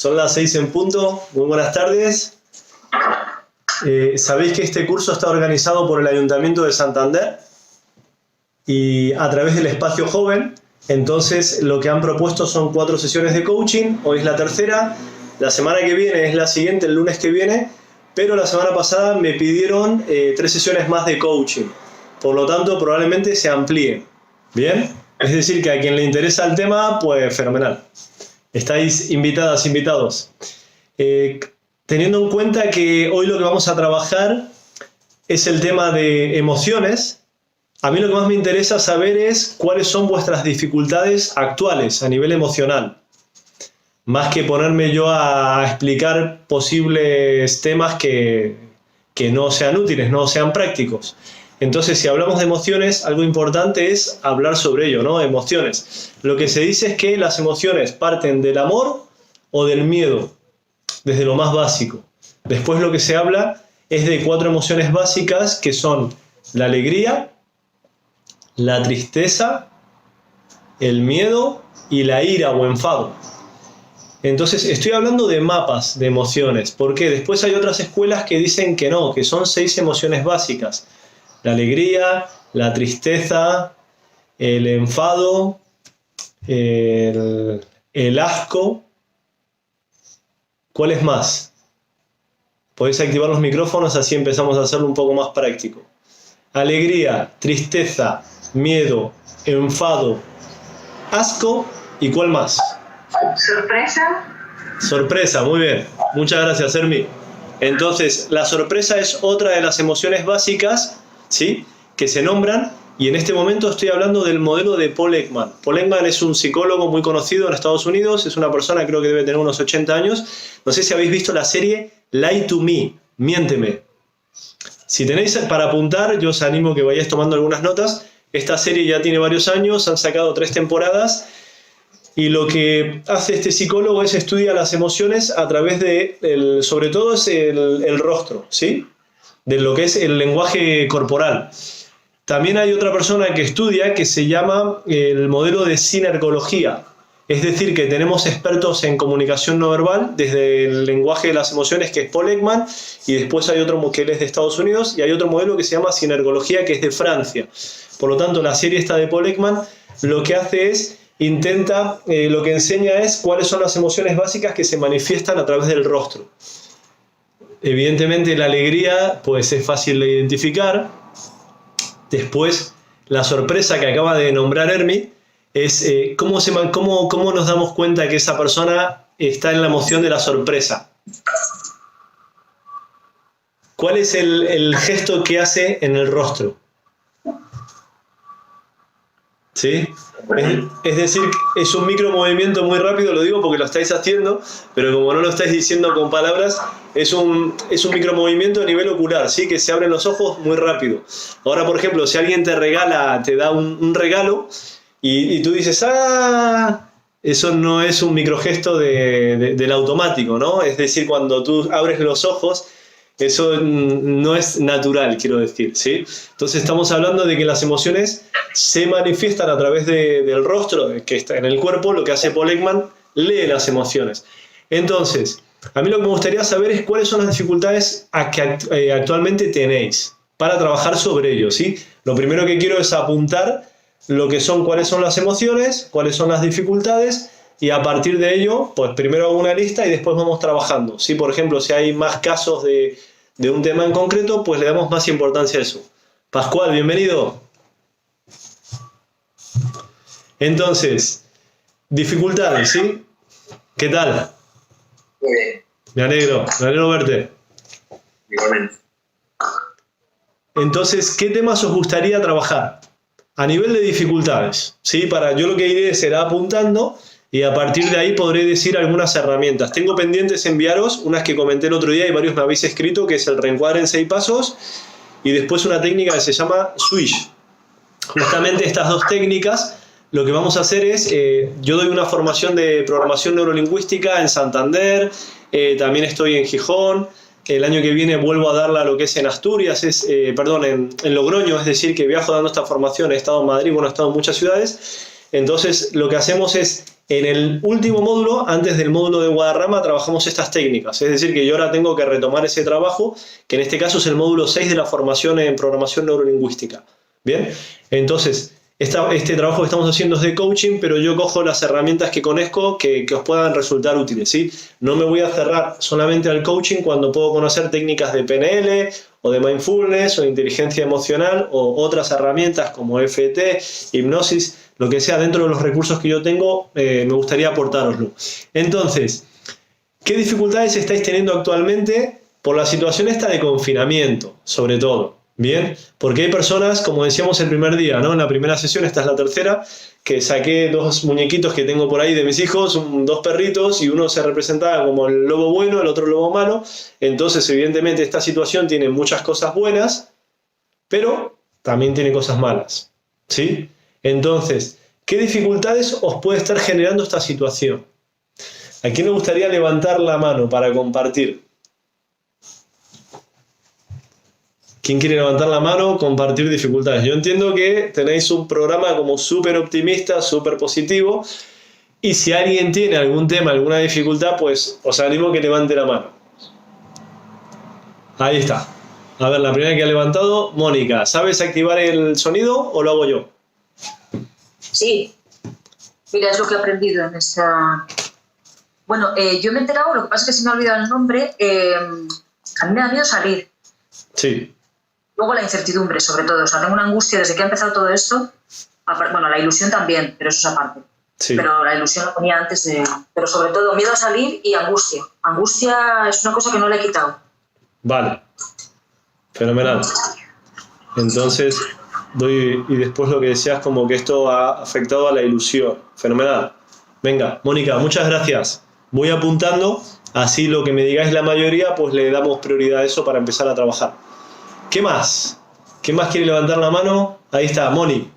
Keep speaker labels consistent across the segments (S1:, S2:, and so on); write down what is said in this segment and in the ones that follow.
S1: Son las 6 en punto. Muy buenas tardes. Sabéis que este curso está organizado por el Ayuntamiento de Santander y a través del Espacio Joven. Entonces, lo que han propuesto son 4 sesiones de coaching. Hoy es la tercera. La semana que viene es la siguiente, el lunes que viene. Pero la semana pasada me pidieron 3 sesiones más de coaching. Por lo tanto, probablemente se amplíen. ¿Bien? Es decir, que a quien le interesa el tema, pues fenomenal. Estáis invitadas, invitados. Teniendo en cuenta que hoy lo que vamos a trabajar es el tema de emociones, a mí lo que más me interesa saber es cuáles son vuestras dificultades actuales a nivel emocional. Más que ponerme yo a explicar posibles temas que no sean útiles, no sean prácticos. Entonces, si hablamos de emociones, algo importante es hablar sobre ello, ¿no? Emociones. Lo que se dice es que las emociones parten del amor o del miedo, desde lo más básico. Después lo que se habla es de 4 emociones básicas que son la alegría, la tristeza, el miedo y la ira o enfado. Entonces, estoy hablando de mapas de emociones, porque después hay otras escuelas que dicen que no, que son 6 emociones básicas. La alegría, la tristeza, el enfado, el asco. ¿Cuál es más? Podéis activar los micrófonos, así empezamos a hacerlo un poco más práctico. Alegría, tristeza, miedo, enfado, asco. ¿Y cuál más?
S2: Sorpresa.
S1: Sorpresa, muy bien. Muchas gracias, Hermi. Entonces, la sorpresa es otra de las emociones básicas, ¿sí?, que se nombran, y en este momento estoy hablando del modelo de Paul Ekman. Paul Ekman es un psicólogo muy conocido en Estados Unidos, es una persona, creo que debe tener unos 80 años. No sé si habéis visto la serie Lie to Me, Miénteme. Si tenéis para apuntar, yo os animo que vayáis tomando algunas notas. Esta serie ya tiene varios años, han sacado 3 temporadas, y lo que hace este psicólogo es estudiar las emociones a través de, sobre todo es el rostro, ¿sí?, de lo que es el lenguaje corporal. También hay otra persona que estudia que se llama el modelo de sinergología. Es decir, que tenemos expertos en comunicación no verbal desde el lenguaje de las emociones, que es Paul Ekman, y después hay otro que él es de Estados Unidos, y hay otro modelo que se llama sinergología, que es de Francia. Por lo tanto, la serie esta de Paul Ekman lo que hace es, lo que enseña es cuáles son las emociones básicas que se manifiestan a través del rostro. Evidentemente la alegría pues es fácil de identificar. Después la sorpresa que acaba de nombrar Hermi es cómo nos damos cuenta que esa persona está en la emoción de la sorpresa. ¿Cuál es el gesto que hace en el rostro? ¿Sí? Es decir, es un micro movimiento muy rápido, lo digo porque lo estáis haciendo, pero como no lo estáis diciendo con palabras, es un micro movimiento a nivel ocular, ¿sí?, que se abren los ojos muy rápido. Ahora, por ejemplo, si alguien te da un regalo y tú dices, ¡ah! Eso no es un microgesto del automático, ¿no? Es decir, cuando tú abres los ojos, eso no es natural, quiero decir, ¿sí? Entonces estamos hablando de que las emociones se manifiestan a través del rostro, que está en el cuerpo. Lo que hace Paul Ekman, lee las emociones. Entonces, a mí lo que me gustaría saber es cuáles son las dificultades que actualmente tenéis para trabajar sobre ello, ¿sí? Lo primero que quiero es apuntar cuáles son las emociones, cuáles son las dificultades, y a partir de ello, pues primero hago una lista y después vamos trabajando, ¿sí? Por ejemplo, si hay más casos de un tema en concreto, pues le damos más importancia a eso. Pascual, bienvenido. Entonces, dificultades, ¿sí? ¿Qué tal?
S2: Muy bien.
S1: Me alegro verte.
S2: Igualmente.
S1: Entonces, ¿qué temas os gustaría trabajar? A nivel de dificultades, ¿sí? Yo lo que iré será apuntando, y a partir de ahí podré decir algunas herramientas. Tengo pendientes enviaros unas que comenté el otro día y varios me habéis escrito, que es el reencuadre en 6 pasos, y después una técnica que se llama Swish. Justamente estas 2 técnicas, lo que vamos a hacer es, yo doy una formación de programación neurolingüística en Santander, también estoy en Gijón. El año que viene vuelvo a darla lo que es en Asturias, en Logroño, es decir, que viajo dando esta formación. He estado en Madrid, he estado en muchas ciudades. Entonces, lo que hacemos es en el último módulo, antes del módulo de Guadarrama, trabajamos estas técnicas. Es decir, que yo ahora tengo que retomar ese trabajo, que en este caso es el módulo 6 de la formación en programación neurolingüística. ¿Bien? Entonces, este trabajo que estamos haciendo es de coaching, pero yo cojo las herramientas que conozco que os puedan resultar útiles, ¿sí? No me voy a cerrar solamente al coaching cuando puedo conocer técnicas de PNL o de mindfulness o de inteligencia emocional o otras herramientas como FT, hipnosis, lo que sea dentro de los recursos que yo tengo, me gustaría aportároslo. Entonces, ¿qué dificultades estáis teniendo actualmente por la situación esta de confinamiento, sobre todo? Bien, porque hay personas, como decíamos el primer día, ¿no? En la primera sesión, esta es la tercera, que saqué 2 muñequitos que tengo por ahí de mis hijos, 2 perritos, y uno se representaba como el lobo bueno, el otro el lobo malo. Entonces, evidentemente, esta situación tiene muchas cosas buenas, pero también tiene cosas malas, ¿sí? Entonces, ¿qué dificultades os puede estar generando esta situación? ¿A quién me gustaría levantar la mano para compartir? ¿Quién quiere levantar la mano? Compartir dificultades. Yo entiendo que tenéis un programa como súper optimista, súper positivo, y si alguien tiene algún tema, alguna dificultad, pues os animo a que levante la mano. Ahí está. A ver, la primera que ha levantado, Mónica. ¿Sabes activar el sonido o lo hago yo?
S3: Sí. Mira, es lo que he aprendido en esa... Bueno, yo me he enterado, lo que pasa es que se me ha olvidado el nombre, a mí me da miedo salir.
S1: Sí.
S3: Luego la incertidumbre, sobre todo. O sea, tengo una angustia desde que ha empezado todo esto. Bueno, la ilusión también, pero eso es aparte.
S1: Sí.
S3: Pero la ilusión la ponía antes de... Pero sobre todo miedo a salir y angustia. Angustia es una cosa que no le he quitado.
S1: Vale. Fenomenal. Entonces, y después lo que decías, como que esto ha afectado a la ilusión. Fenomenal. Venga, Mónica, muchas gracias. Voy apuntando, así lo que me digáis la mayoría, pues le damos prioridad a eso para empezar a trabajar. ¿Qué más? ¿Quién más quiere levantar la mano? Ahí está, Moni.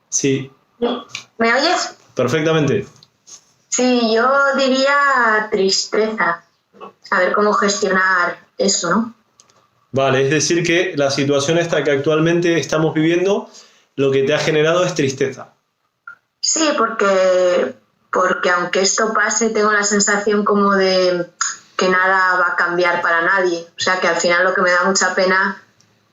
S1: Sí.
S4: ¿Me oyes?
S1: Perfectamente.
S4: Sí, yo diría tristeza. Saber cómo gestionar eso, ¿no?
S1: Vale, es decir que la situación esta que actualmente estamos viviendo, lo que te ha generado es tristeza.
S4: Sí, porque aunque esto pase, tengo la sensación como de que nada va a cambiar para nadie. O sea, que al final lo que me da mucha pena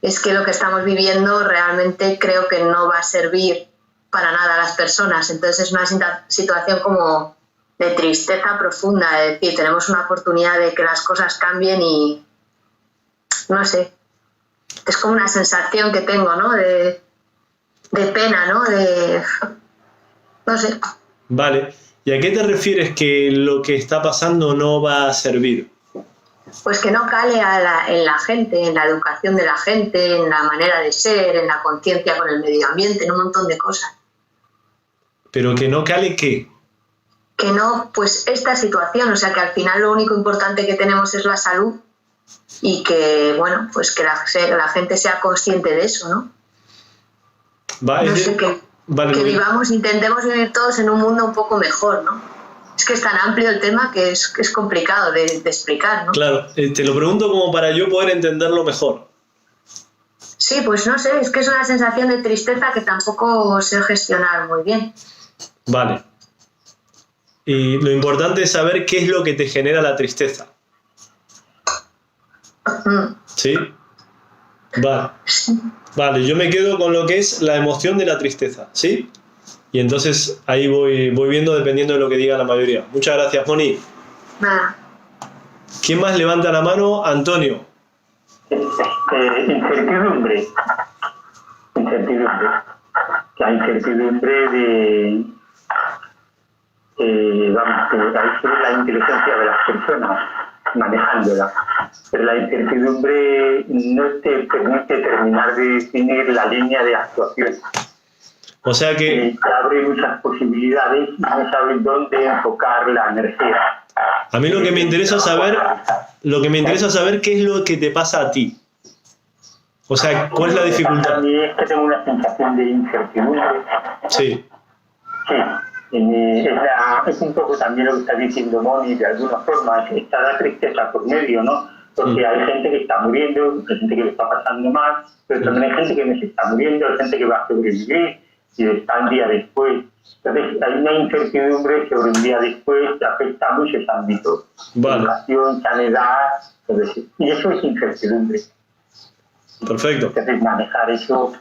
S4: es que lo que estamos viviendo realmente creo que no va a servir para nada a las personas. Entonces es una situación como de tristeza profunda, es decir, tenemos una oportunidad de que las cosas cambien y no sé, es como una sensación que tengo, ¿no? De pena, ¿no? No sé.
S1: Vale, ¿y a qué te refieres que lo que está pasando no va a servir?
S4: Pues que no cale en la gente, en la educación de la gente, en la manera de ser, en la conciencia con el medio ambiente, en un montón de cosas.
S1: ¿Pero que no cale qué?
S4: Que no, pues esta situación, o sea que al final lo único importante que tenemos es la salud y que, bueno, pues que la gente sea consciente de eso, ¿no?
S1: Vale,
S4: no sé, que vivamos, intentemos vivir todos en un mundo un poco mejor, ¿no? Es que es tan amplio el tema que es complicado de explicar, ¿no?
S1: Claro, te lo pregunto como para yo poder entenderlo mejor.
S4: Sí, pues no sé, es que es una sensación de tristeza que tampoco sé gestionar muy bien.
S1: Vale. Y lo importante es saber qué es lo que te genera la tristeza. ¿Sí? Vale. Vale, yo me quedo con lo que es la emoción de la tristeza, ¿sí? Y entonces ahí voy viendo dependiendo de lo que diga la mayoría. Muchas gracias, Moni.
S4: Nada.
S1: ¿Quién más levanta la mano? Antonio.
S5: Incertidumbre. La incertidumbre de... vamos, que es la inteligencia de las personas manejándola. Pero la incertidumbre no te permite terminar de definir la línea de actuación.
S1: O sea que...
S5: Te abre muchas posibilidades y no sabes dónde enfocar la energía.
S1: A mí lo que me interesa saber qué es lo que te pasa a ti. O sea, ¿cuál es la dificultad?
S5: A mí es que tengo una sensación de incertidumbre.
S1: Sí.
S5: Sí. Es un poco también lo que está diciendo Moni, de alguna forma, que está la tristeza por medio, ¿no? Porque hay gente que está muriendo, hay gente que le está pasando mal, pero también hay gente que no se está muriendo, hay gente que va a sobrevivir. y está el día después. Entonces, hay una incertidumbre sobre un día después que afecta a muchos ámbitos.
S1: Vale.
S5: Educación, sanidad, todo eso. Y eso es incertidumbre.
S1: Perfecto.
S5: Entonces, manejar eso.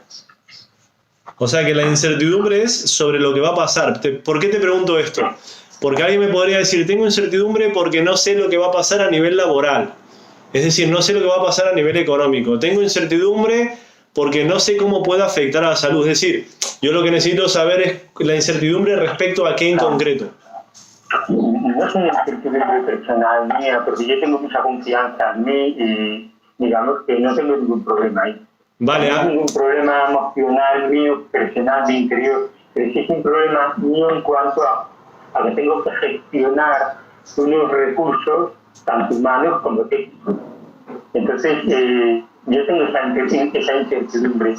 S1: O sea que la incertidumbre es sobre lo que va a pasar. ¿Por qué te pregunto esto? Porque alguien me podría decir, tengo incertidumbre porque no sé lo que va a pasar a nivel laboral. Es decir, no sé lo que va a pasar a nivel económico. Tengo incertidumbre porque no sé cómo puede afectar a la salud. Es decir, yo lo que necesito saber es la incertidumbre respecto a qué en concreto.
S5: No es una incertidumbre personal mía, porque yo tengo mucha confianza en mí y digamos que no tengo ningún problema ahí.
S1: Vale,
S5: No tengo ningún problema emocional mío, personal, de interior, pero sí es un problema mío en cuanto a que tengo que gestionar unos recursos, tanto humanos como técnicos. Entonces, yo tengo esa incertidumbre.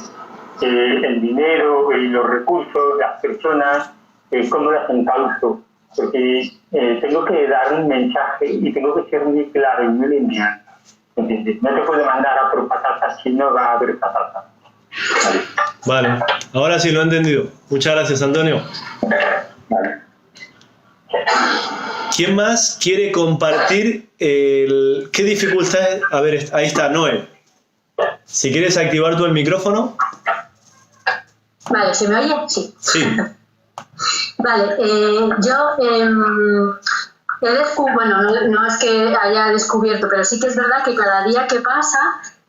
S5: El dinero, los recursos, las personas, cómo las encauzo, porque tengo que dar un mensaje y tengo que ser muy claro y muy lineal. ¿Entiendes? No te puedo mandar a por patatas si no va a haber patatas.
S1: Vale, ahora sí lo he entendido. Muchas gracias, Antonio.
S5: Vale.
S1: ¿Quién más quiere compartir qué dificultades? A ver, ahí está, Noé. Si quieres activar tú el micrófono.
S6: Vale, ¿se me oye? Sí.
S1: Sí.
S6: Vale, yo bueno, no es que haya descubierto, pero sí que es verdad que cada día que pasa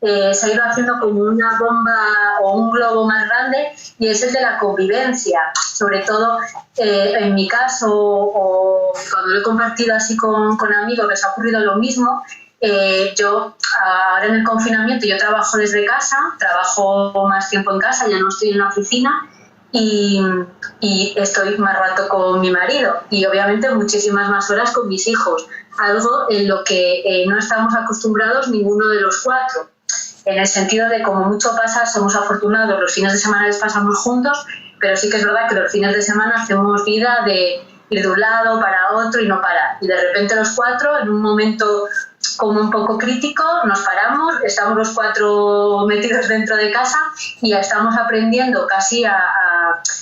S6: se ha ido haciendo como una bomba o un globo más grande, y es el de la convivencia. Sobre todo en mi caso, o cuando lo he compartido así con amigos, les ha ocurrido lo mismo. Yo ahora en el confinamiento yo trabajo desde casa, trabajo más tiempo en casa, ya no estoy en la oficina, y estoy más rato con mi marido y obviamente muchísimas más horas con mis hijos, algo en lo que no estamos acostumbrados ninguno de los cuatro, en el sentido de como mucho pasa, somos afortunados, los fines de semana les pasamos juntos, pero sí que es verdad que los fines de semana hacemos vida de ir de un lado para otro y no parar, y de repente los cuatro en un momento como un poco crítico nos paramos, estamos los cuatro metidos dentro de casa y ya estamos aprendiendo casi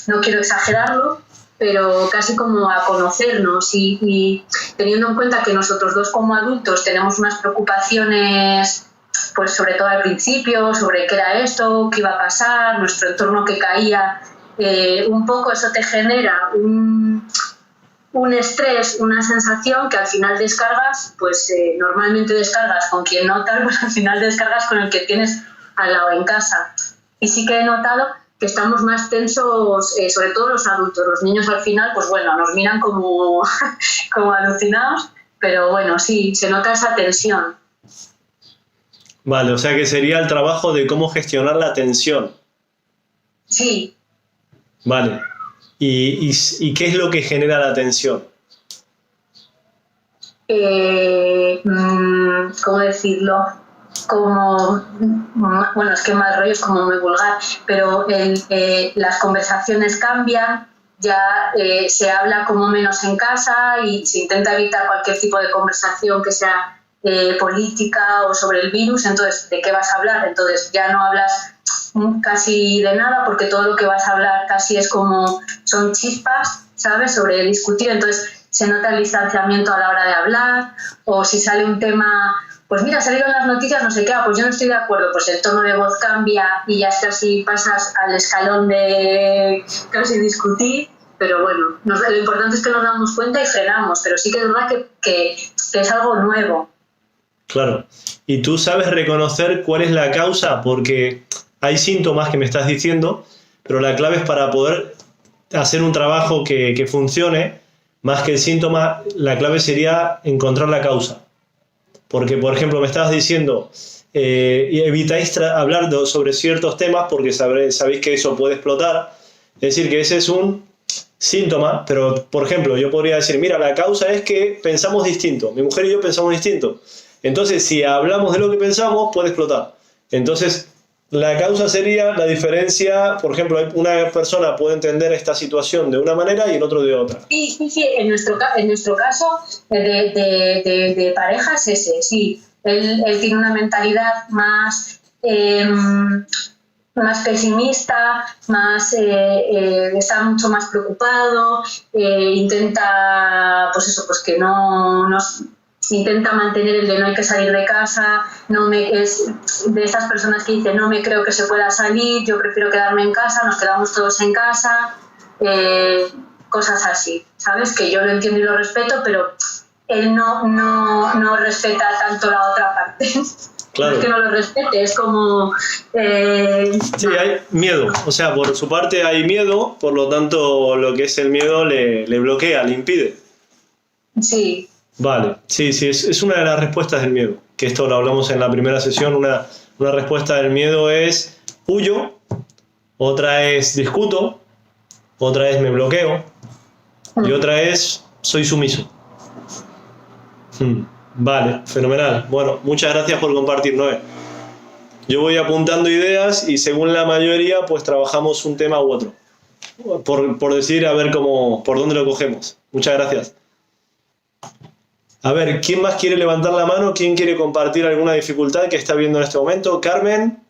S6: no quiero exagerarlo, pero casi como a conocernos, y teniendo en cuenta que nosotros dos como adultos tenemos unas preocupaciones, pues sobre todo al principio, sobre qué era esto, qué iba a pasar, nuestro entorno que caía, un poco eso te genera un estrés, una sensación que al final descargas, pues normalmente descargas con quien no tal, pues al final descargas con el que tienes al lado en casa. Y sí que he notado que estamos más tensos, sobre todo los adultos. Los niños al final, pues bueno, nos miran como alucinados, pero bueno, sí, se nota esa tensión.
S1: Vale, o sea que sería el trabajo de cómo gestionar la tensión.
S6: Sí.
S1: Vale. ¿Y qué es lo que genera la tensión?
S6: ¿Cómo decirlo? Bueno, es que mal rollo es como muy vulgar, pero las conversaciones cambian, ya se habla como menos en casa y se intenta evitar cualquier tipo de conversación que sea política o sobre el virus. Entonces, ¿de qué vas a hablar? Entonces ya no hablas casi de nada, porque todo lo que vas a hablar casi es como son chispas, ¿sabes?, sobre discutir. Entonces se nota el distanciamiento a la hora de hablar, o si sale un tema, pues mira, salieron las noticias, no sé qué, pues yo no estoy de acuerdo, pues el tono de voz cambia y ya casi pasas al escalón de casi discutir. Pero bueno, lo importante es que nos damos cuenta y frenamos, pero sí que es verdad que es algo nuevo.
S1: Claro. ¿Y tú sabes reconocer cuál es la causa? Porque hay síntomas que me estás diciendo, pero la clave es para poder hacer un trabajo que funcione, más que el síntoma, la clave sería encontrar la causa. Porque, por ejemplo, me estabas diciendo, evitáis hablar sobre ciertos temas porque sabéis que eso puede explotar. Es decir, que ese es un síntoma, pero, por ejemplo, yo podría decir, mira, la causa es que pensamos distinto. Mi mujer y yo pensamos distinto. Entonces, si hablamos de lo que pensamos, puede explotar. Entonces, la causa sería la diferencia. Por ejemplo, una persona puede entender esta situación de una manera y el otro de otra.
S6: Sí, en nuestro caso de pareja es ese, sí. Él tiene una mentalidad más más pesimista, más está mucho más preocupado, intenta, pues eso, pues que no intenta mantener el de no hay que salir de casa, es de esas personas que dicen no me creo que se pueda salir, yo prefiero quedarme en casa, nos quedamos todos en casa, cosas así, ¿sabes? Que yo lo entiendo y lo respeto, pero él no respeta tanto la otra parte.
S1: Claro.
S6: No es que no lo respete, es como...
S1: Sí, hay miedo. O sea, por su parte hay miedo, por lo tanto lo que es el miedo le bloquea, le impide.
S6: Sí.
S1: Vale, sí, es una de las respuestas del miedo. Que esto lo hablamos en la primera sesión. Una respuesta del miedo es huyo, otra es discuto, otra es me bloqueo y otra es soy sumiso. Vale, fenomenal. Bueno, muchas gracias por compartir, Noé. Yo voy apuntando ideas y según la mayoría pues trabajamos un tema u otro. Por decir, a ver por dónde lo cogemos. Muchas gracias. A ver, ¿quién más quiere levantar la mano? ¿Quién quiere compartir alguna dificultad que está viendo en este momento? Carmen,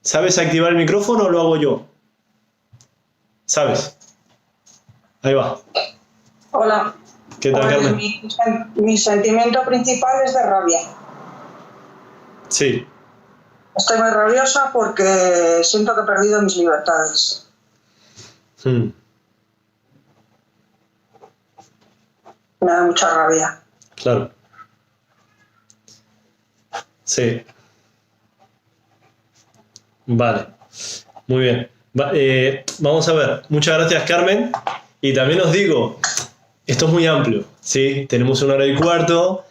S1: ¿sabes activar el micrófono o lo hago yo? ¿Sabes? Ahí va.
S7: Hola.
S1: ¿Qué tal, Carmen?
S7: Mi sentimiento principal es de rabia.
S1: Sí.
S7: Estoy muy rabiosa porque siento que he perdido mis libertades. Me da mucha rabia.
S1: Claro. Sí. Vale. Muy bien. Vamos a ver. Muchas gracias, Carmen. Y también os digo, esto es muy amplio, ¿sí? Tenemos 1 hora y cuarto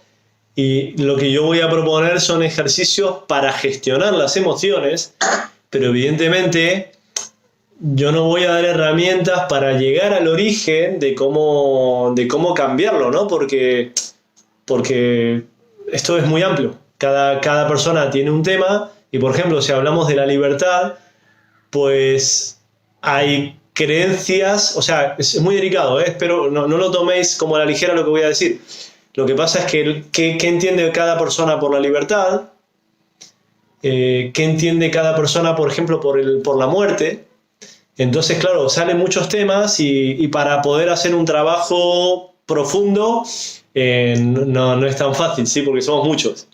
S1: y lo que yo voy a proponer son ejercicios para gestionar las emociones, pero evidentemente yo no voy a dar herramientas para llegar al origen de cómo cambiarlo, ¿no? Porque esto es muy amplio. Cada persona tiene un tema y, por ejemplo, si hablamos de la libertad, pues hay creencias, o sea, es muy delicado, espero no lo toméis como a la ligera lo que voy a decir. Lo que pasa es que ¿qué entiende cada persona por la libertad? ¿Qué entiende cada persona, por ejemplo, por la muerte? Entonces, claro, salen muchos temas y para poder hacer un trabajo profundo no es tan fácil, ¿sí? Porque somos muchos.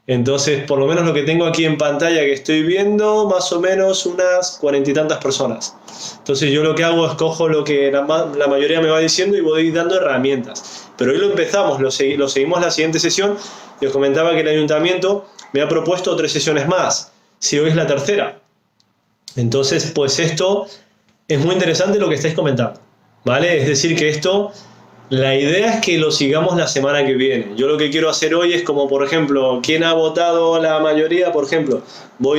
S1: Entonces, por lo menos lo que tengo aquí en pantalla que estoy viendo, más o menos unas 40 y tantas personas. Entonces yo lo que hago es cojo lo que la mayoría me va diciendo y voy dando herramientas. Pero hoy lo empezamos, lo seguimos la siguiente sesión. Y os comentaba que el ayuntamiento me ha propuesto 3 sesiones más. Si hoy es la tercera. Entonces, pues esto es muy interesante lo que estáis comentando, ¿vale? Es decir, que esto... La idea es que lo sigamos la semana que viene. Yo lo que quiero hacer hoy es como, por ejemplo, ¿quién ha votado la mayoría? Por ejemplo,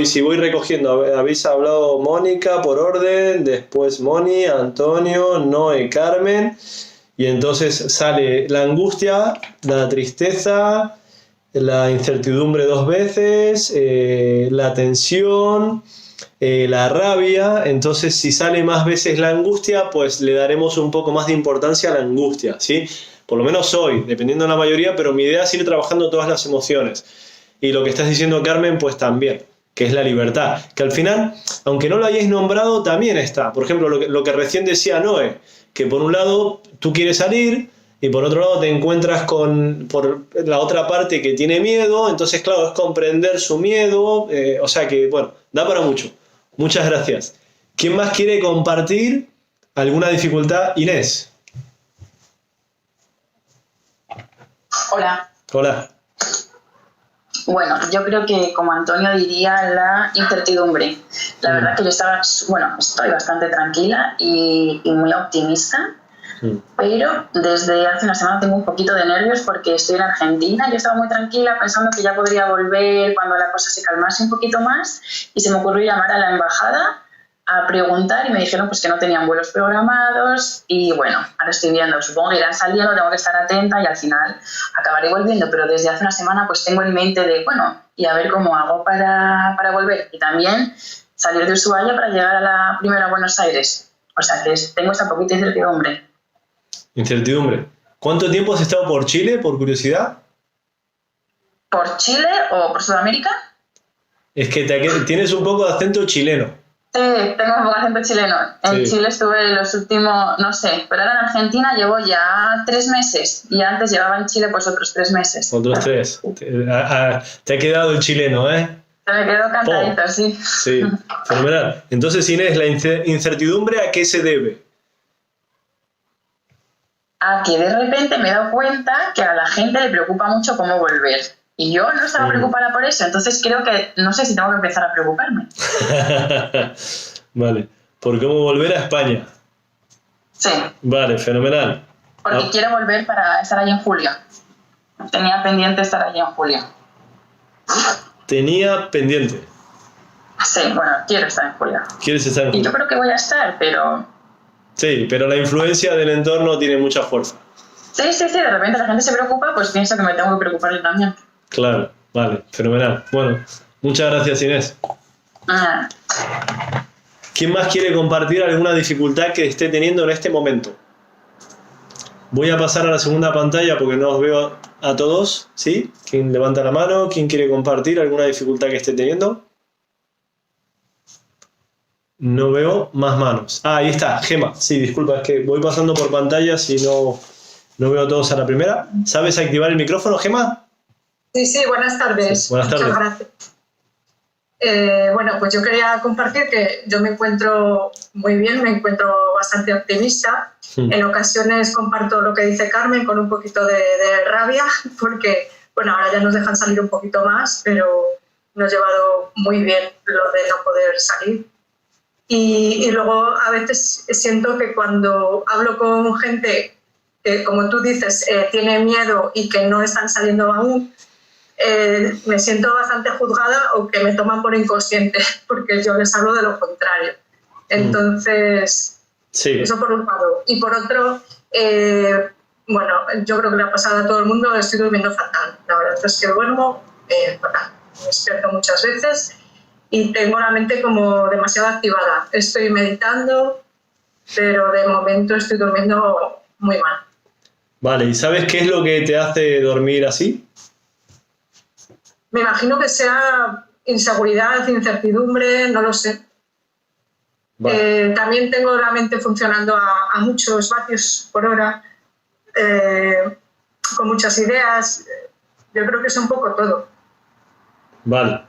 S1: si voy recogiendo, habéis hablado Mónica por orden, después Moni, Antonio, Noé, Carmen, y entonces sale la angustia, la tristeza, la incertidumbre 2 veces, la tensión, la rabia. Entonces si sale más veces la angustia, pues le daremos un poco más de importancia a la angustia, ¿sí? Por lo menos hoy, dependiendo de la mayoría, pero mi idea es ir trabajando todas las emociones. Y lo que estás diciendo, Carmen, pues también, que es la libertad, que al final, aunque no lo hayáis nombrado, también está. Por ejemplo, lo que recién decía Noé, que por un lado tú quieres salir y por otro lado te encuentras por la otra parte que tiene miedo. Entonces, claro, es comprender su miedo, o sea que, bueno, da para mucho. Muchas gracias. ¿Quién más quiere compartir alguna dificultad? Inés.
S8: Hola.
S1: Hola.
S8: Bueno, yo creo que como Antonio diría la incertidumbre. La verdad que yo estoy bastante tranquila y muy optimista, pero desde hace una semana tengo un poquito de nervios porque estoy en Argentina. Yo estaba muy tranquila pensando que ya podría volver cuando la cosa se calmase un poquito más y se me ocurrió llamar a la embajada a preguntar y me dijeron pues que no tenían vuelos programados y bueno, ahora estoy viendo, supongo que irán saliendo, tengo que estar atenta y al final acabaré volviendo, pero desde hace una semana pues tengo en mente de bueno, y a ver cómo hago para volver y también salir de Ushuaia para llegar a la primera a Buenos Aires, o sea que tengo esta poquita incertidumbre.
S1: Incertidumbre. ¿Cuánto tiempo has estado por Chile, por curiosidad?
S8: ¿Por Chile o por Sudamérica?
S1: Es que tienes un poco de acento chileno.
S8: Sí, tengo un poco de acento chileno. En
S1: Sí.
S8: Chile estuve los últimos, no sé, pero ahora en Argentina llevo ya 3 meses y antes llevaba en Chile pues otros 3 meses.
S1: Otros 3. Te ha quedado el chileno, ¿eh?
S8: Se me quedó cantadito, sí.
S1: Sí, fenomenal. Entonces, Inés, ¿la incertidumbre a qué se debe?
S8: A que de repente me he dado cuenta que a la gente le preocupa mucho cómo volver. Y yo no estaba preocupada por eso, entonces creo que no sé si tengo que empezar a preocuparme.
S1: Vale. ¿Por cómo volver a España?
S8: Sí,
S1: Vale, fenomenal.
S8: porque quiero volver para estar allí en julio. Tenía pendiente estar allí en julio.
S1: Tenía pendiente.
S8: Sí, bueno, quiero estar en julio.
S1: ¿Quieres estar en
S8: Y
S1: julio?
S8: yo creo que voy a estar, pero...
S1: Sí, pero la influencia del entorno tiene mucha fuerza.
S8: Sí, de repente la gente se preocupa, pues pienso que me tengo que preocupar yo también.
S1: Claro, vale, fenomenal. Bueno, muchas gracias, Inés.
S8: Ah,
S1: ¿Quién más quiere compartir alguna dificultad que esté teniendo en este momento? Voy a pasar a la segunda pantalla porque no os veo a todos, ¿sí? ¿Quién levanta la mano? ¿Quién quiere compartir alguna dificultad que esté teniendo? No veo más manos. Ah, ahí está, Gema. Sí, disculpa, es que voy pasando por pantallas y no veo a todos a la primera. ¿Sabes activar el micrófono, Gema?
S9: Sí, buenas tardes.
S1: Sí, buenas tardes.
S9: Muchas gracias. Bueno, pues yo quería compartir que yo me encuentro muy bien, me encuentro bastante optimista. En ocasiones comparto lo que dice Carmen con un poquito de rabia, porque, bueno, ahora ya nos dejan salir un poquito más, pero nos ha llevado muy bien lo de no poder salir. Y luego a veces siento que cuando hablo con gente que, como tú dices, tiene miedo y que no están saliendo aún, me siento bastante juzgada o que me toman por inconsciente, porque yo les hablo de lo contrario. Entonces,
S1: Sí.
S9: eso por un lado. Y por otro, bueno, yo creo que le ha pasado a todo el mundo, estoy durmiendo fatal. La verdad es que duermo fatal. Me despierto muchas veces y tengo la mente como demasiado activada. Estoy meditando, pero de momento estoy durmiendo muy mal.
S1: Vale, ¿y sabes qué es lo que te hace dormir así?
S9: Me imagino que sea inseguridad, incertidumbre, no lo sé.
S1: Vale.
S9: También tengo la mente funcionando a muchos vatios por hora, con muchas ideas. Yo creo que es un poco todo.
S1: Vale.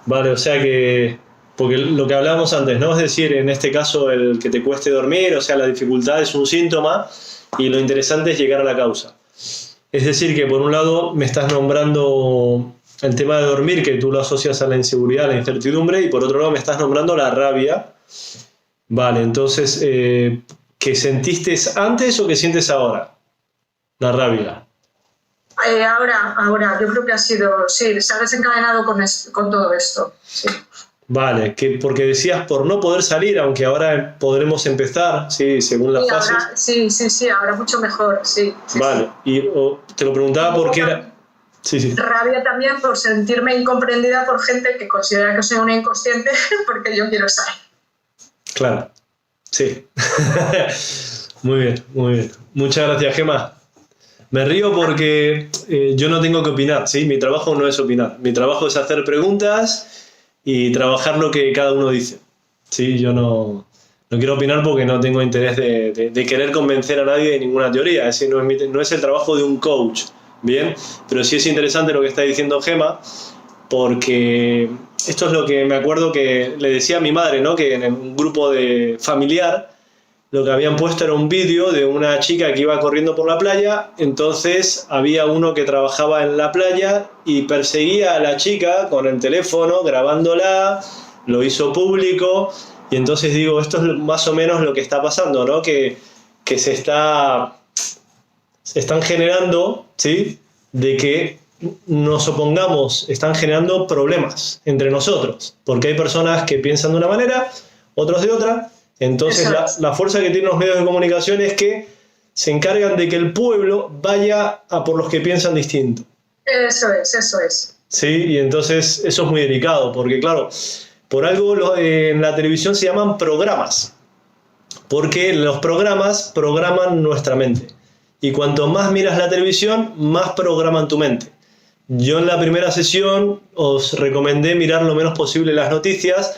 S1: Vale, o sea que... Porque lo que hablábamos antes, ¿no? Es decir, en este caso el que te cueste dormir, o sea, la dificultad es un síntoma y lo interesante es llegar a la causa. Es decir, que por un lado me estás nombrando el tema de dormir, que tú lo asocias a la inseguridad, a la incertidumbre, y por otro lado me estás nombrando la rabia. Vale, entonces, ¿qué sentiste antes o qué sientes ahora? La rabia.
S9: Ahora, yo creo que ha sido, sí, se ha desencadenado con todo esto. Sí.
S1: Vale, porque decías por no poder salir, aunque ahora podremos empezar, sí, según las fases.
S9: Ahora, sí, ahora mucho mejor, sí.
S1: Vale, y te lo preguntaba porque era... Sí.
S9: Rabia también por sentirme incomprendida por gente que considera que soy una inconsciente porque yo quiero salir.
S1: Claro, sí. Muy bien, muy bien. Muchas gracias, Gemma. Me río porque yo no tengo que opinar, ¿sí? Mi trabajo no es opinar. Mi trabajo es hacer preguntas y trabajar lo que cada uno dice. Sí, yo no quiero opinar porque no tengo interés de querer convencer a nadie de ninguna teoría. Ese no es el trabajo de un coach, ¿bien? Pero sí es interesante lo que está diciendo Gemma, porque esto es lo que me acuerdo que le decía a mi madre, ¿no? Que en un grupo familiar lo que habían puesto era un vídeo de una chica que iba corriendo por la playa. Entonces había uno que trabajaba en la playa y perseguía a la chica con el teléfono, grabándola, lo hizo público, y entonces digo, esto es más o menos lo que está pasando, ¿no? Que se están generando, ¿sí? De que nos opongamos, están generando problemas entre nosotros, porque hay personas que piensan de una manera, otros de otra. Entonces la fuerza que tienen los medios de comunicación es que se encargan de que el pueblo vaya a por los que piensan distinto.
S9: Eso es.
S1: Sí, y entonces eso es muy delicado, porque claro, por algo en la televisión se llaman programas, porque los programas programan nuestra mente. Y cuanto más miras la televisión, más programan tu mente. Yo en la primera sesión os recomendé mirar lo menos posible las noticias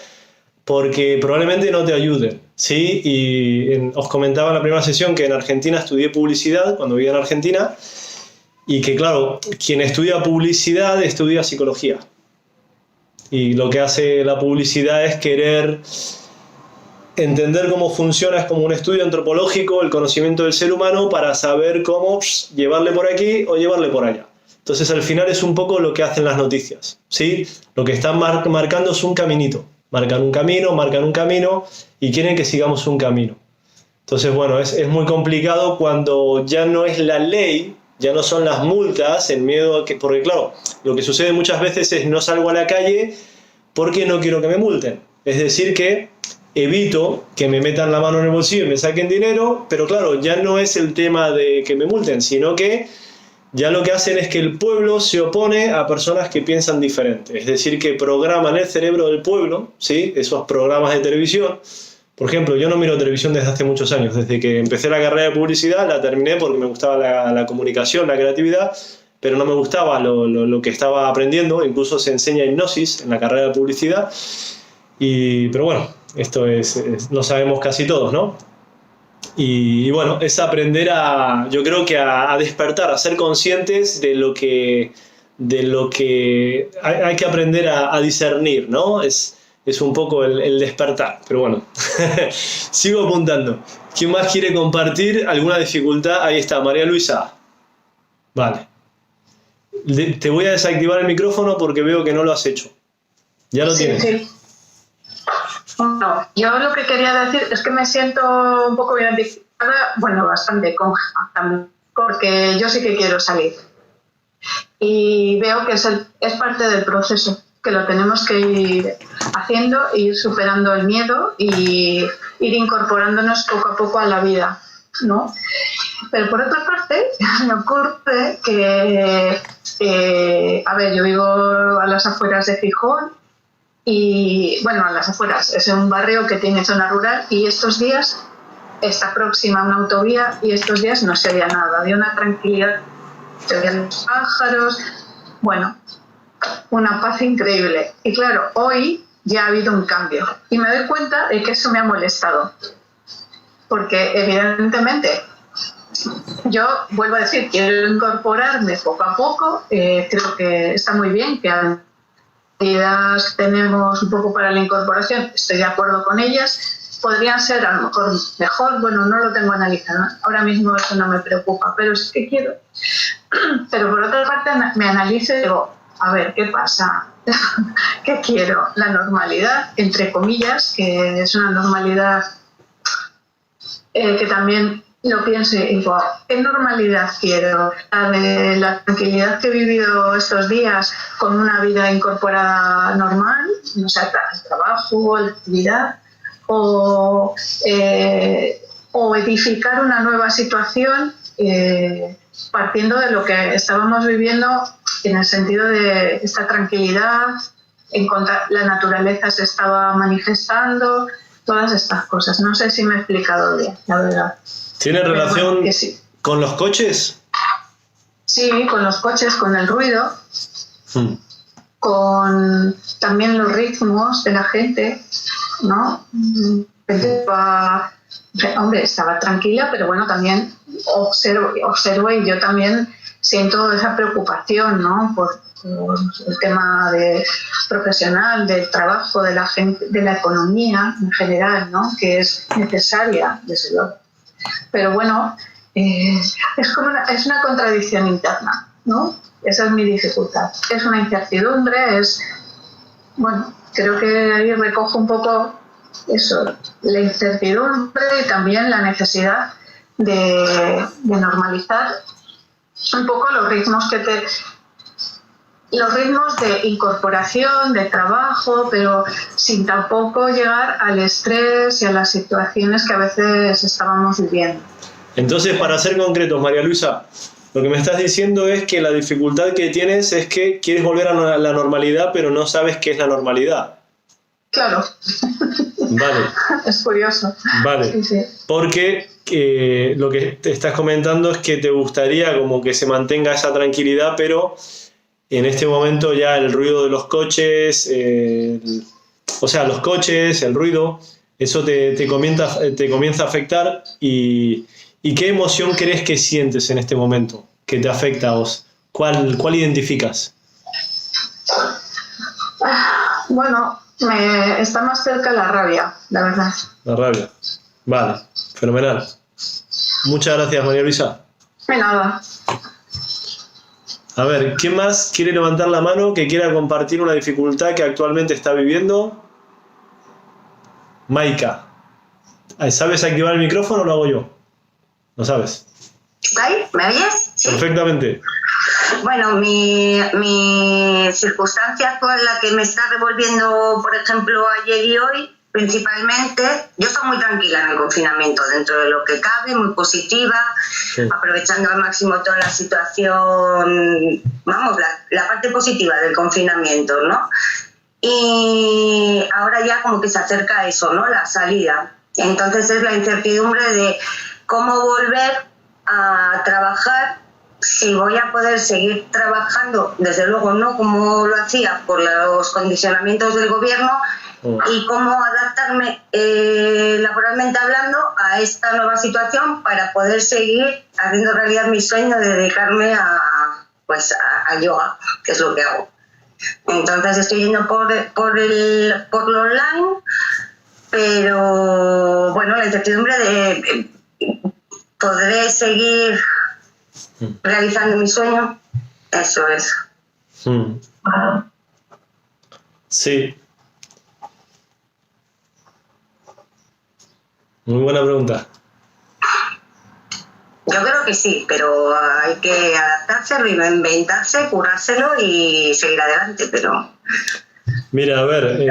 S1: porque probablemente no te ayuden, ¿sí? Y os comentaba en la primera sesión que en Argentina estudié publicidad cuando vivía en Argentina y que, claro, quien estudia publicidad estudia psicología. Y lo que hace la publicidad es querer entender cómo funciona, es como un estudio antropológico, el conocimiento del ser humano para saber cómo llevarle por aquí o llevarle por allá. Entonces al final es un poco lo que hacen las noticias, ¿sí? Lo que están marcando es un caminito. Marcan un camino y quieren que sigamos un camino. Entonces, bueno, es muy complicado cuando ya no es la ley, ya no son las multas, el miedo a que... Porque claro, lo que sucede muchas veces es no salgo a la calle porque no quiero que me multen. Es decir, que evito que me metan la mano en el bolsillo y me saquen dinero, pero claro, ya no es el tema de que me multen, sino que ya lo que hacen es que el pueblo se opone a personas que piensan diferente. Es decir, que programan el cerebro del pueblo, ¿sí? Esos programas de televisión. Por ejemplo, yo no miro televisión desde hace muchos años. Desde que empecé la carrera de publicidad la terminé porque me gustaba la comunicación, la creatividad, pero no me gustaba lo que estaba aprendiendo. Incluso se enseña hipnosis en la carrera de publicidad. Pero bueno, esto lo sabemos casi todos, ¿no? Y bueno, es aprender yo creo que a despertar, a ser conscientes de lo que hay que aprender a discernir, ¿no? Es un poco el despertar, pero bueno. Sigo apuntando. ¿Quién más quiere compartir alguna dificultad? Ahí está, María Luisa. Vale. Te voy a desactivar el micrófono porque veo que no lo has hecho. Ya lo tienes.
S9: Sí. No, yo lo que quería decir es que me siento un poco identificada, bueno, bastante con Gemma también, porque yo sí que quiero salir. Y veo que es parte del proceso, que lo tenemos que ir haciendo, ir superando el miedo y ir incorporándonos poco a poco a la vida, ¿no? Pero por otra parte, me ocurre que, a ver, yo vivo a las afueras de Gijón, y bueno, a las afueras, es un barrio que tiene zona rural y estos días está próxima a una autovía y estos días no se veía nada, había una tranquilidad, se veían los pájaros, bueno, una paz increíble. Y claro, hoy ya ha habido un cambio y me doy cuenta de que eso me ha molestado, porque evidentemente yo vuelvo a decir, quiero incorporarme poco a poco, creo que está muy bien que tenemos un poco para la incorporación, estoy de acuerdo con ellas, podrían ser a lo mejor mejor, bueno, no lo tengo analizado, ahora mismo eso no me preocupa, pero es que quiero. Pero por otra parte me analizo y digo, a ver, ¿qué pasa? ¿Qué quiero? La normalidad, entre comillas, que es una normalidad que también lo pienso y digo, ¿qué normalidad quiero? La tranquilidad que he vivido estos días con una vida incorporada normal, o sea, el trabajo, la actividad, o edificar una nueva situación partiendo de lo que estábamos viviendo en el sentido de esta tranquilidad, la naturaleza se estaba manifestando, todas estas cosas. No sé si me he explicado bien, la verdad.
S1: ¿Tiene relación con los coches?
S9: Sí, con los coches, con el ruido, con también los ritmos de la gente, ¿no? Hombre, estaba tranquila, pero bueno, también observo y yo también siento esa preocupación, ¿no? Por el tema profesional, del trabajo, de la gente, de la economía en general, ¿no? Que es necesaria, desde luego. Pero bueno, es una contradicción interna, ¿no? Esa es mi dificultad. Es una incertidumbre, bueno, creo que ahí recojo un poco eso, la incertidumbre y también la necesidad de normalizar un poco los ritmos de incorporación, de trabajo, pero sin tampoco llegar al estrés y a las situaciones que a veces estábamos viviendo.
S1: Entonces, para ser concretos, María Luisa, lo que me estás diciendo es que la dificultad que tienes es que quieres volver a la normalidad, pero no sabes qué es la normalidad.
S9: Claro.
S1: Vale.
S9: Es curioso.
S1: Vale.
S9: Sí, sí.
S1: Porque lo que te estás comentando es que te gustaría como que se mantenga esa tranquilidad, pero en este momento ya el ruido de los coches, los coches, el ruido, eso te comienza a afectar. ¿Y qué emoción crees que sientes en este momento que te afecta a vos? ¿Cuál identificas?
S9: Bueno, está más cerca la rabia, la verdad.
S1: La rabia. Vale, fenomenal. Muchas gracias, María Luisa.
S9: De nada.
S1: A ver, ¿quién más quiere levantar la mano que quiera compartir una dificultad que actualmente está viviendo? Maika. ¿Sabes activar el micrófono o lo hago yo? ¿Lo sabes?
S4: ¿Ahí? ¿Me oyes? ¿Sí?
S1: Perfectamente.
S4: Bueno, mi circunstancia actual, la que me está revolviendo, por ejemplo, ayer y hoy, principalmente, yo estoy muy tranquila en el confinamiento, dentro de lo que cabe, muy positiva, sí, aprovechando al máximo toda la situación, vamos, la parte positiva del confinamiento, ¿no? Y ahora ya como que se acerca a eso, ¿no? La salida. Entonces es la incertidumbre de cómo volver a trabajar, si voy a poder seguir trabajando, desde luego no como lo hacía por los condicionamientos del gobierno, y cómo adaptarme laboralmente hablando a esta nueva situación para poder seguir haciendo realidad mi sueño de dedicarme a yoga, que es lo que hago. Entonces estoy yendo por lo online, pero bueno, la incertidumbre de ¿podré seguir realizando mi sueño? Eso es.
S1: Sí. Muy buena pregunta.
S4: Yo creo que sí, pero hay que adaptarse, reinventarse, curárselo y seguir adelante, pero...
S1: Mira, a ver,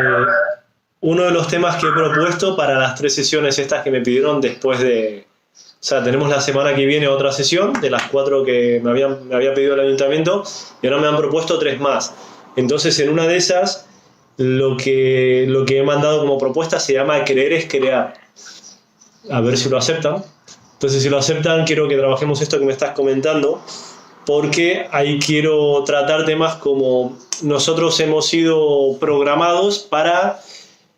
S1: uno de los temas que he propuesto para las 3 sesiones estas que me pidieron después de... O sea, tenemos la semana que viene otra sesión de las 4 que me había pedido el ayuntamiento y ahora me han propuesto 3 más. Entonces, en una de esas, lo que he mandado como propuesta se llama Creer es Crear. A ver si lo aceptan. Entonces, si lo aceptan, quiero que trabajemos esto que me estás comentando, porque ahí quiero tratar temas como nosotros hemos sido programados para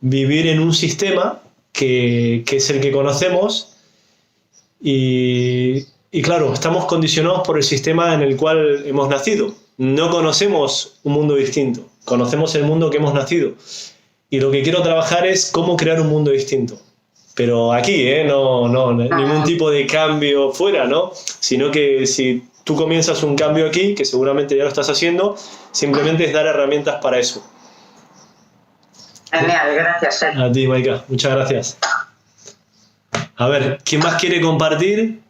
S1: vivir en un sistema que es el que conocemos y claro, estamos condicionados por el sistema en el cual hemos nacido. No conocemos un mundo distinto, conocemos el mundo que hemos nacido. Y lo que quiero trabajar es cómo crear un mundo distinto. Pero aquí, no ningún tipo de cambio fuera, ¿no? Sino que si tú comienzas un cambio aquí, que seguramente ya lo estás haciendo, simplemente es dar herramientas para eso.
S4: Genial, gracias.
S1: A ti, Maika, muchas gracias. A ver, ¿quién más quiere compartir?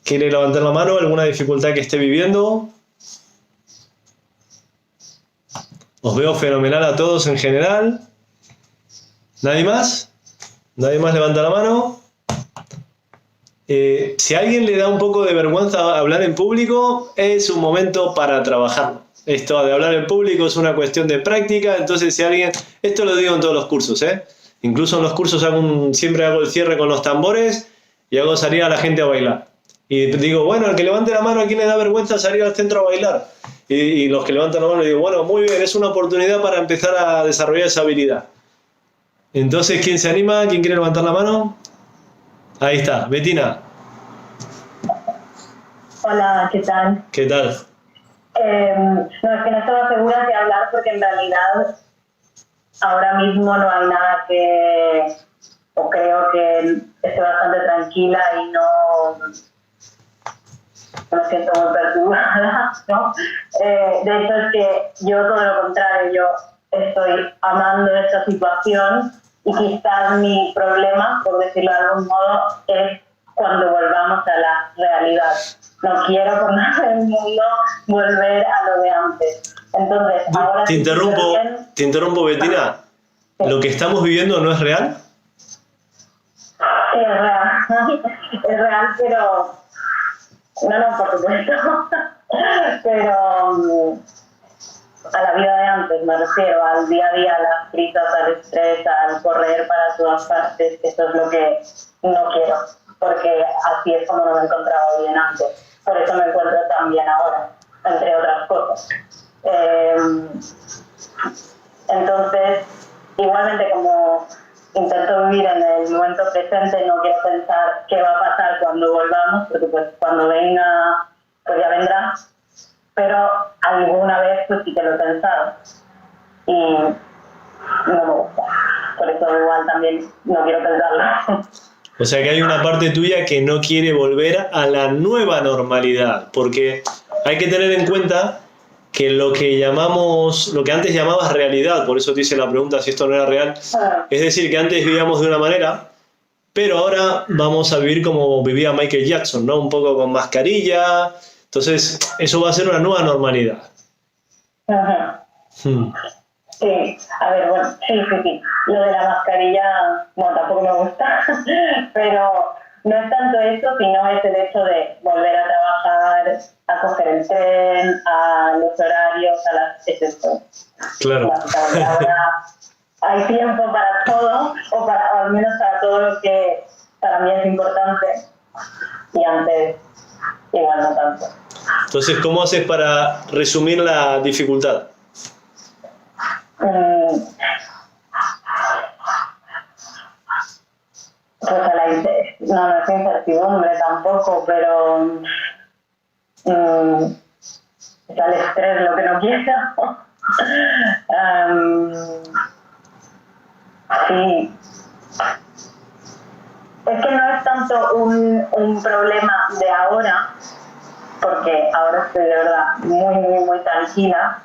S1: ¿Quiere levantar la mano? ¿Alguna dificultad que esté viviendo? Os veo fenomenal a todos en general. ¿Nadie más? ¿Nadie más levanta la mano? Si a alguien le da un poco de vergüenza hablar en público, es un momento para trabajarlo. Esto de hablar en público es una cuestión de práctica, entonces si alguien... Esto lo digo en todos los cursos, Incluso en los cursos siempre hago el cierre con los tambores y hago salir a la gente a bailar. Y digo, bueno, el que levante la mano, ¿a quién le da vergüenza salir al centro a bailar? Y los que levantan la mano, digo, bueno, muy bien, es una oportunidad para empezar a desarrollar esa habilidad. Entonces, ¿quién se anima? ¿Quién quiere levantar la mano? Ahí está, Betina.
S10: Hola, ¿qué tal?
S1: ¿Qué tal?
S10: No, es que no estaba segura de hablar porque en realidad ahora mismo no hay nada o creo que estoy bastante tranquila y no me siento muy perturbada, ¿no? De hecho es que yo todo lo contrario, yo estoy amando esta situación y quizás mi problema, por decirlo de algún modo, es cuando volvamos a la realidad. No quiero por nada del mundo volver a lo de antes. Entonces, ahora...
S1: Te interrumpo, Betina.
S10: Sí.
S1: ¿Lo que estamos viviendo no es real?
S10: Es real. Es real, pero... No, por supuesto. Pero... a la vida de antes, me refiero, al día a día, a las prisas, al estrés, al correr para todas partes. Eso es lo que no quiero, porque así es como no me encontraba bien antes. Por eso me encuentro tan bien ahora. entre otras cosas. Entonces, igualmente como intento vivir en el momento presente, no quiero pensar qué va a pasar cuando volvamos, porque pues cuando venga, pues ya vendrá, pero alguna vez pues sí que lo he pensado y no me gusta, por eso igual también no quiero pensarlo.
S1: O sea que hay una parte tuya que no quiere volver a la nueva normalidad, porque hay que tener en cuenta que lo que antes llamabas realidad, por eso te hice la pregunta si esto no era real, es decir, que antes vivíamos de una manera, pero ahora vamos a vivir como vivía Michael Jackson, ¿no? Un poco con mascarilla, entonces eso va a ser una nueva normalidad.
S10: Ajá. Sí, a ver, bueno, sí. Lo de la mascarilla, bueno, tampoco me gusta, pero no es tanto eso, sino es el hecho de volver a trabajar, a coger el tren, a los horarios, es esto.
S1: Claro.
S10: Ahora hay tiempo para todo, o al menos para todo lo que para mí es importante, y antes igual no tanto.
S1: Entonces, ¿cómo haces para resumir la dificultad?
S10: Pues no es incertidumbre tampoco, pero es al estrés lo que no quiero. Sí. Es que no es tanto un problema de ahora, porque ahora estoy de verdad muy tranquila,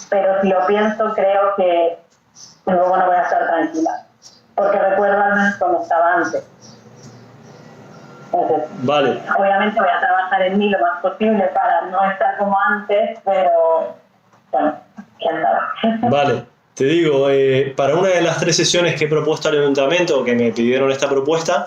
S10: pero si lo pienso creo que luego no voy a estar tranquila, porque recuerdo al menos cómo estaba antes. Entonces,
S1: vale.
S10: Obviamente voy a trabajar en mí lo más posible para no estar como antes, pero bueno, quién sabe.
S1: Vale, te digo, para una de las 3 sesiones que he propuesto al ayuntamiento, que me pidieron esta propuesta,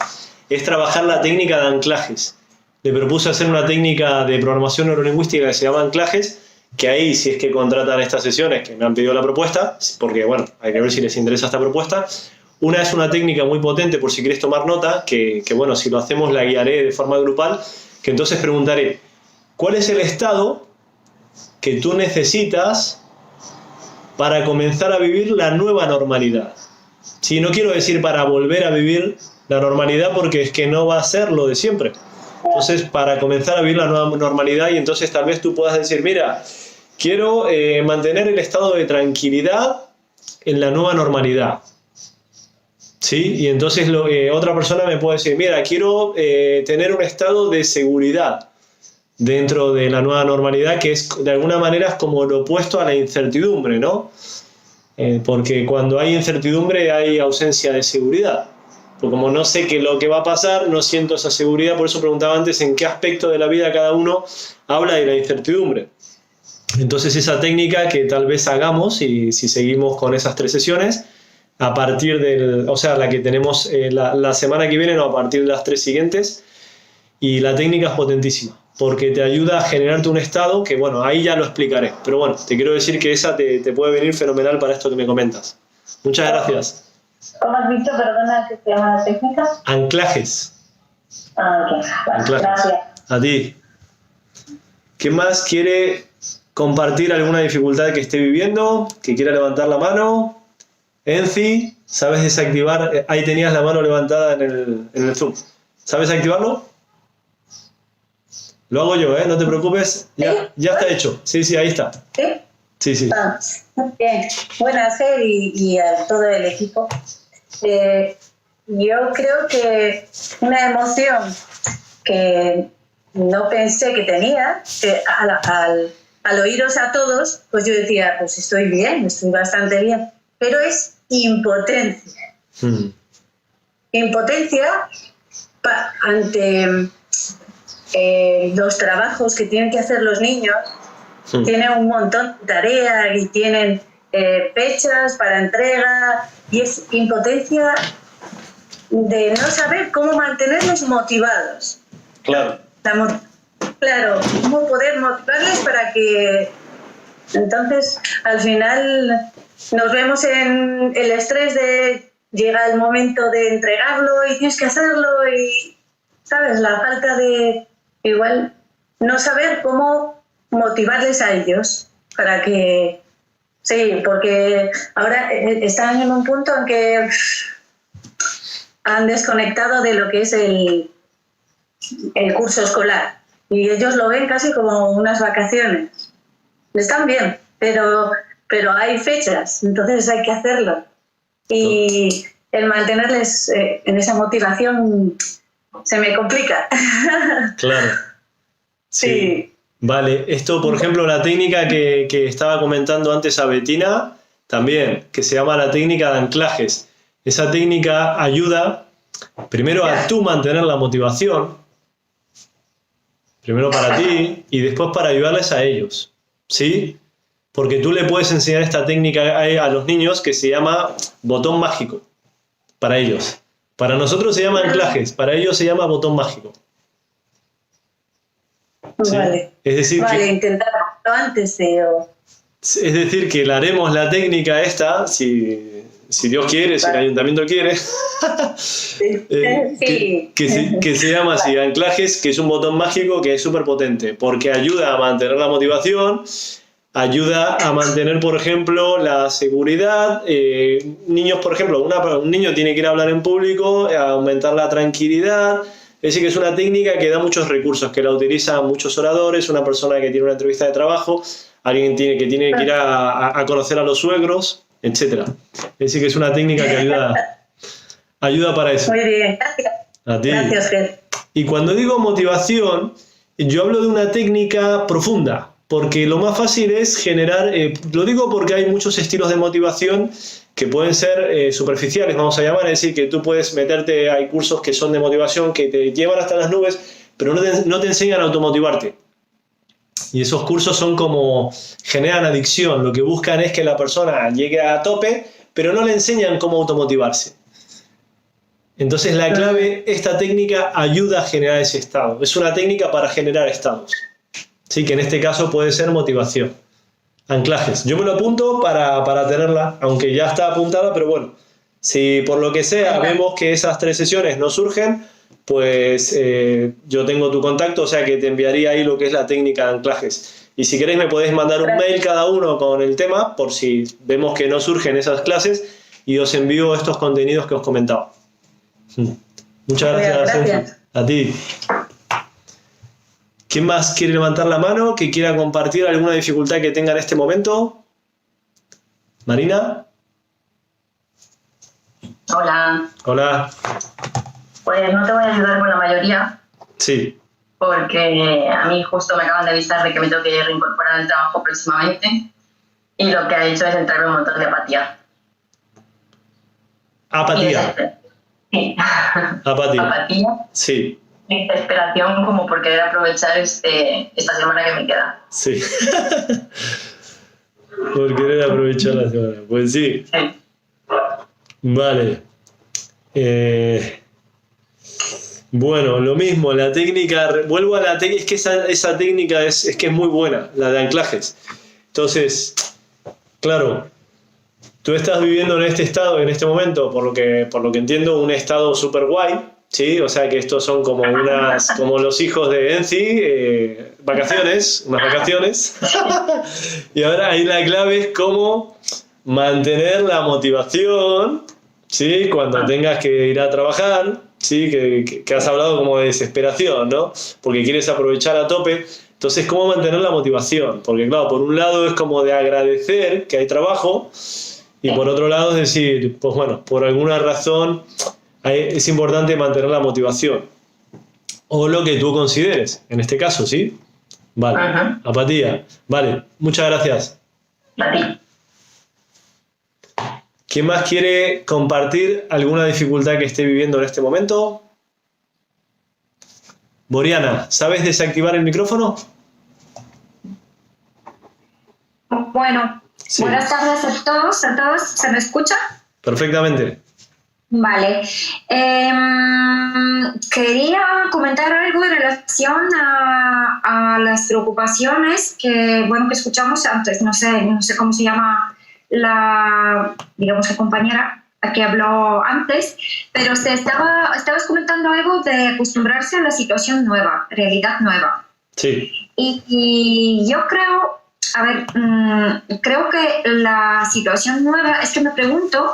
S1: es trabajar la técnica de anclajes. Le propuse hacer una técnica de programación neurolingüística que se llama anclajes, que ahí, si es que contratan estas sesiones, que me han pedido la propuesta, porque bueno, hay que ver si les interesa esta propuesta. Una es una técnica muy potente, por si quieres tomar nota, que bueno, si lo hacemos la guiaré de forma grupal, que entonces preguntaré, ¿cuál es el estado que tú necesitas para comenzar a vivir la nueva normalidad? Sí, no quiero decir para volver a vivir la normalidad, porque es que no va a ser lo de siempre. Entonces, para comenzar a vivir la nueva normalidad, y entonces tal vez tú puedas decir, mira, quiero mantener el estado de tranquilidad en la nueva normalidad. ¿Sí? Y entonces otra persona me puede decir, mira, quiero tener un estado de seguridad dentro de la nueva normalidad, que es de alguna manera es como lo opuesto a la incertidumbre, ¿no? Porque cuando hay incertidumbre hay ausencia de seguridad. Porque como no sé qué es lo que va a pasar, no siento esa seguridad, por eso preguntaba antes en qué aspecto de la vida cada uno habla de la incertidumbre. Entonces esa técnica que tal vez hagamos, y si seguimos con esas 3 sesiones, a partir la que tenemos la semana que viene, no, a partir de las 3 siguientes, y la técnica es potentísima, porque te ayuda a generarte un estado que, bueno, ahí ya lo explicaré, pero bueno, te quiero decir que esa te puede venir fenomenal para esto que me comentas. Muchas gracias.
S10: ¿Cómo has dicho, perdona, que se llama la técnica?
S1: Anclajes.
S10: Ok, vale,
S1: Anclajes.
S10: gracias.
S1: A ti. ¿Quién más quiere compartir alguna dificultad que esté viviendo? ¿Que quiera levantar la mano? Enci, ¿sabes desactivar? Ahí tenías la mano levantada en el Zoom. ¿Sabes activarlo? Lo hago yo, no te preocupes. Ya está hecho. Sí, ahí está.
S6: ¿Sí?
S1: Sí.
S6: Bien. Buenas, Ger, y a todo el equipo. Yo creo que una emoción que no pensé que tenía, al oíros a todos, pues yo decía, pues estoy bien, estoy bastante bien, pero es impotencia. Impotencia ante los trabajos que tienen que hacer los niños. Tienen un montón de tareas y tienen fechas para entrega, y es impotencia de no saber cómo mantenerlos motivados.
S1: Claro.
S6: Claro, cómo poder motivarles para que entonces al final nos vemos en el estrés de llega el momento de entregarlo y tienes que hacerlo, y sabes, la falta de igual no saber cómo motivarles a ellos para que... Sí, porque ahora están en un punto en que han desconectado de lo que es el curso escolar y ellos lo ven casi como unas vacaciones. Están bien, pero hay fechas, entonces hay que hacerlo. Y el mantenerles en esa motivación se me complica.
S1: Claro.
S6: Sí.
S1: Vale, esto por ejemplo la técnica que estaba comentando antes a Bettina, también, que se llama la técnica de anclajes. Esa técnica ayuda primero a tú mantener la motivación, primero para ti y después para ayudarles a ellos, ¿sí? Porque tú le puedes enseñar esta técnica a los niños que se llama botón mágico, para ellos. Para nosotros se llama anclajes, para ellos se llama botón mágico. ¿Sí?
S6: Vale.
S1: Es decir,
S6: intentarlo antes de...
S1: Es decir, que le haremos la técnica esta, si Dios quiere, si el ayuntamiento quiere, que se llama así, anclajes, que es un botón mágico que es súper potente, porque ayuda a mantener la motivación, ayuda a mantener, por ejemplo, la seguridad. Niños, por ejemplo, un niño tiene que ir a hablar en público, a aumentar la tranquilidad. Es decir, que es una técnica que da muchos recursos, que la utilizan muchos oradores, una persona que tiene una entrevista de trabajo, alguien que tiene que ir a conocer a los suegros, etc. Es decir, que es una técnica que ayuda para eso.
S6: Muy bien, gracias.
S1: A ti.
S6: Gracias, Ger.
S1: Y cuando digo motivación, yo hablo de una técnica profunda, porque lo más fácil es generar, lo digo porque hay muchos estilos de motivación que pueden ser superficiales, vamos a llamar, es decir, que tú puedes meterte, hay cursos que son de motivación que te llevan hasta las nubes, pero no te enseñan a automotivarte. Y esos cursos son como, generan adicción, lo que buscan es que la persona llegue a tope, pero no le enseñan cómo automotivarse. Entonces la clave, esta técnica ayuda a generar ese estado, es una técnica para generar estados, ¿sí? Que en este caso puede ser motivación. Anclajes. Yo me lo apunto para tenerla, aunque ya está apuntada, pero bueno, si por lo que sea vemos que esas 3 sesiones no surgen, pues yo tengo tu contacto, o sea que te enviaría ahí lo que es la técnica de anclajes. Y si queréis me podéis mandar un mail cada uno con el tema, por si vemos que no surgen esas clases, y os envío estos contenidos que os comentaba. Muchas gracias. A ti. ¿Quién más quiere levantar la mano? ¿Que quiera compartir alguna dificultad que tenga en este momento? ¿Marina?
S8: Hola.
S1: Hola.
S8: Pues no te voy a ayudar con la mayoría.
S1: Sí.
S8: Porque a mí justo me acaban de avisar de que me tengo que reincorporar al trabajo próximamente y lo que ha hecho es entrarme un montón de apatía.
S1: ¿Apatía?
S8: Sí.
S1: Apatía.
S8: Apatía.
S1: Sí.
S8: Desesperación como por querer aprovechar esta semana que me queda.
S1: Sí. Por querer aprovechar la semana. Pues sí.
S8: Sí.
S1: Vale. Bueno, lo mismo, la técnica, vuelvo a la técnica, es que esa técnica es que es muy buena, la de anclajes. Entonces, claro, tú estás viviendo en este estado, en este momento, por lo que entiendo, un estado súper guay, ¿sí? O sea que estos son como los hijos de Enzi, vacaciones, unas vacaciones. Y ahora ahí la clave es cómo mantener la motivación, ¿sí? Cuando tengas que ir a trabajar, ¿sí? Que has hablado como de desesperación, ¿no? Porque quieres aprovechar a tope. Entonces, ¿cómo mantener la motivación? Porque, claro, por un lado es como de agradecer que hay trabajo y por otro lado es decir, pues bueno, por alguna razón es importante mantener la motivación. O lo que tú consideres, en este caso, ¿sí? Vale. Ajá. Apatía. Vale, muchas gracias.
S8: A ti.
S1: ¿Quién más quiere compartir alguna dificultad que esté viviendo en este momento? Boriana, ¿sabes desactivar el micrófono?
S11: Bueno, sí. Buenas tardes a todos. ¿Se me escucha?
S1: Perfectamente.
S11: Vale. Quería comentar algo en relación a las preocupaciones que escuchamos antes. No sé cómo se llama la compañera que habló antes, pero estabas comentando algo de acostumbrarse a la situación nueva, realidad nueva.
S1: Sí.
S11: Y yo creo, a ver, creo que la situación nueva, es que me pregunto,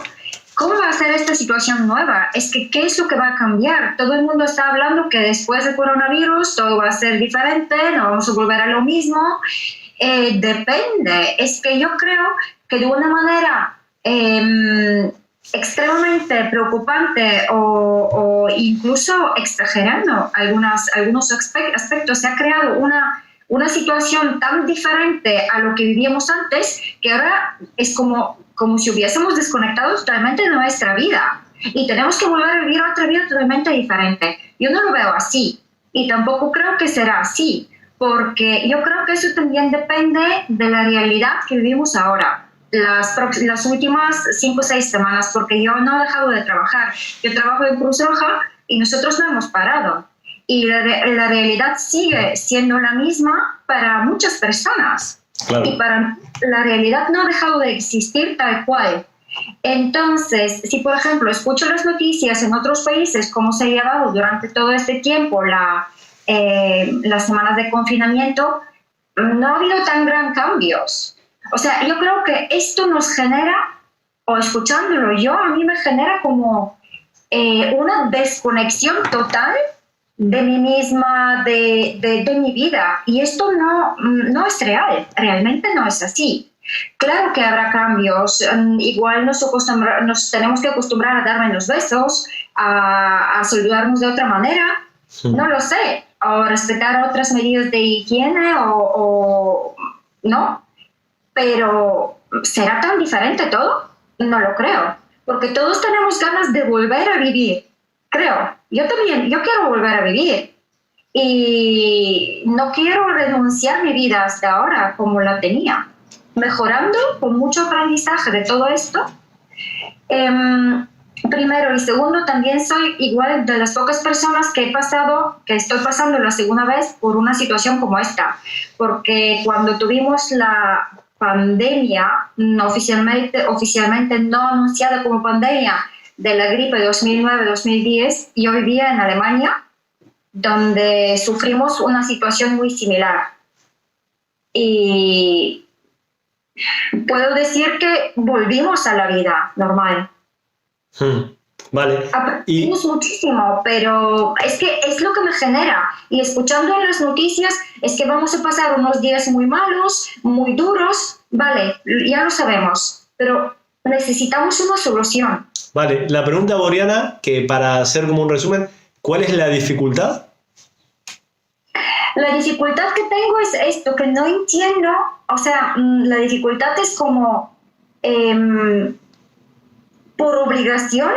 S11: ¿cómo va a ser esta situación nueva? Es que, ¿qué es lo que va a cambiar? Todo el mundo está hablando que después del coronavirus todo va a ser diferente, no vamos a volver a lo mismo. Depende. Es que yo creo que de una manera extremadamente preocupante o incluso exagerando algunos aspectos, se ha creado una situación tan diferente a lo que vivíamos antes que ahora es como si hubiésemos desconectado totalmente de nuestra vida y tenemos que volver a vivir otra vida totalmente diferente. Yo no lo veo así y tampoco creo que será así, porque yo creo que eso también depende de la realidad que vivimos ahora. Las últimas 5 o 6 semanas, porque yo no he dejado de trabajar. Yo trabajo en Cruz Roja y nosotros no hemos parado. Y la realidad sigue siendo la misma para muchas personas.
S1: Claro.
S11: Y para la realidad no ha dejado de existir tal cual. Entonces, si por ejemplo escucho las noticias en otros países, cómo se ha llevado durante todo este tiempo las semanas de confinamiento, no ha habido tan gran cambios. O sea, yo creo que esto nos genera, o escuchándolo a mí me genera como una desconexión total de mí misma, de mi vida. Y esto no es real, realmente no es así. Claro que habrá cambios, igual nos tenemos que acostumbrar a darnos los besos, a saludarnos de otra manera, no lo sé, o respetar otras medidas de higiene o no. Pero, ¿será tan diferente todo? No lo creo, porque todos tenemos ganas de volver a vivir, creo. Yo también, yo quiero volver a vivir y no quiero renunciar a mi vida hasta ahora como la tenía, mejorando con mucho aprendizaje de todo esto. Primero y segundo, también soy igual de las pocas personas que estoy pasando la segunda vez por una situación como esta, porque cuando tuvimos la pandemia, oficialmente no anunciada como pandemia, de la gripe 2009-2010, yo vivía en Alemania, donde sufrimos una situación muy similar. Y puedo decir que volvimos a la vida normal.
S1: Vale.
S11: Aprendimos muchísimo, pero es que es lo que me genera. Y escuchando en las noticias es que vamos a pasar unos días muy malos, muy duros. Vale, ya lo sabemos, pero necesitamos una solución.
S1: Vale, la pregunta, Boriana, que para hacer como un resumen, ¿cuál es la dificultad?
S11: La dificultad que tengo es esto, que no entiendo. O sea, la dificultad es como por obligación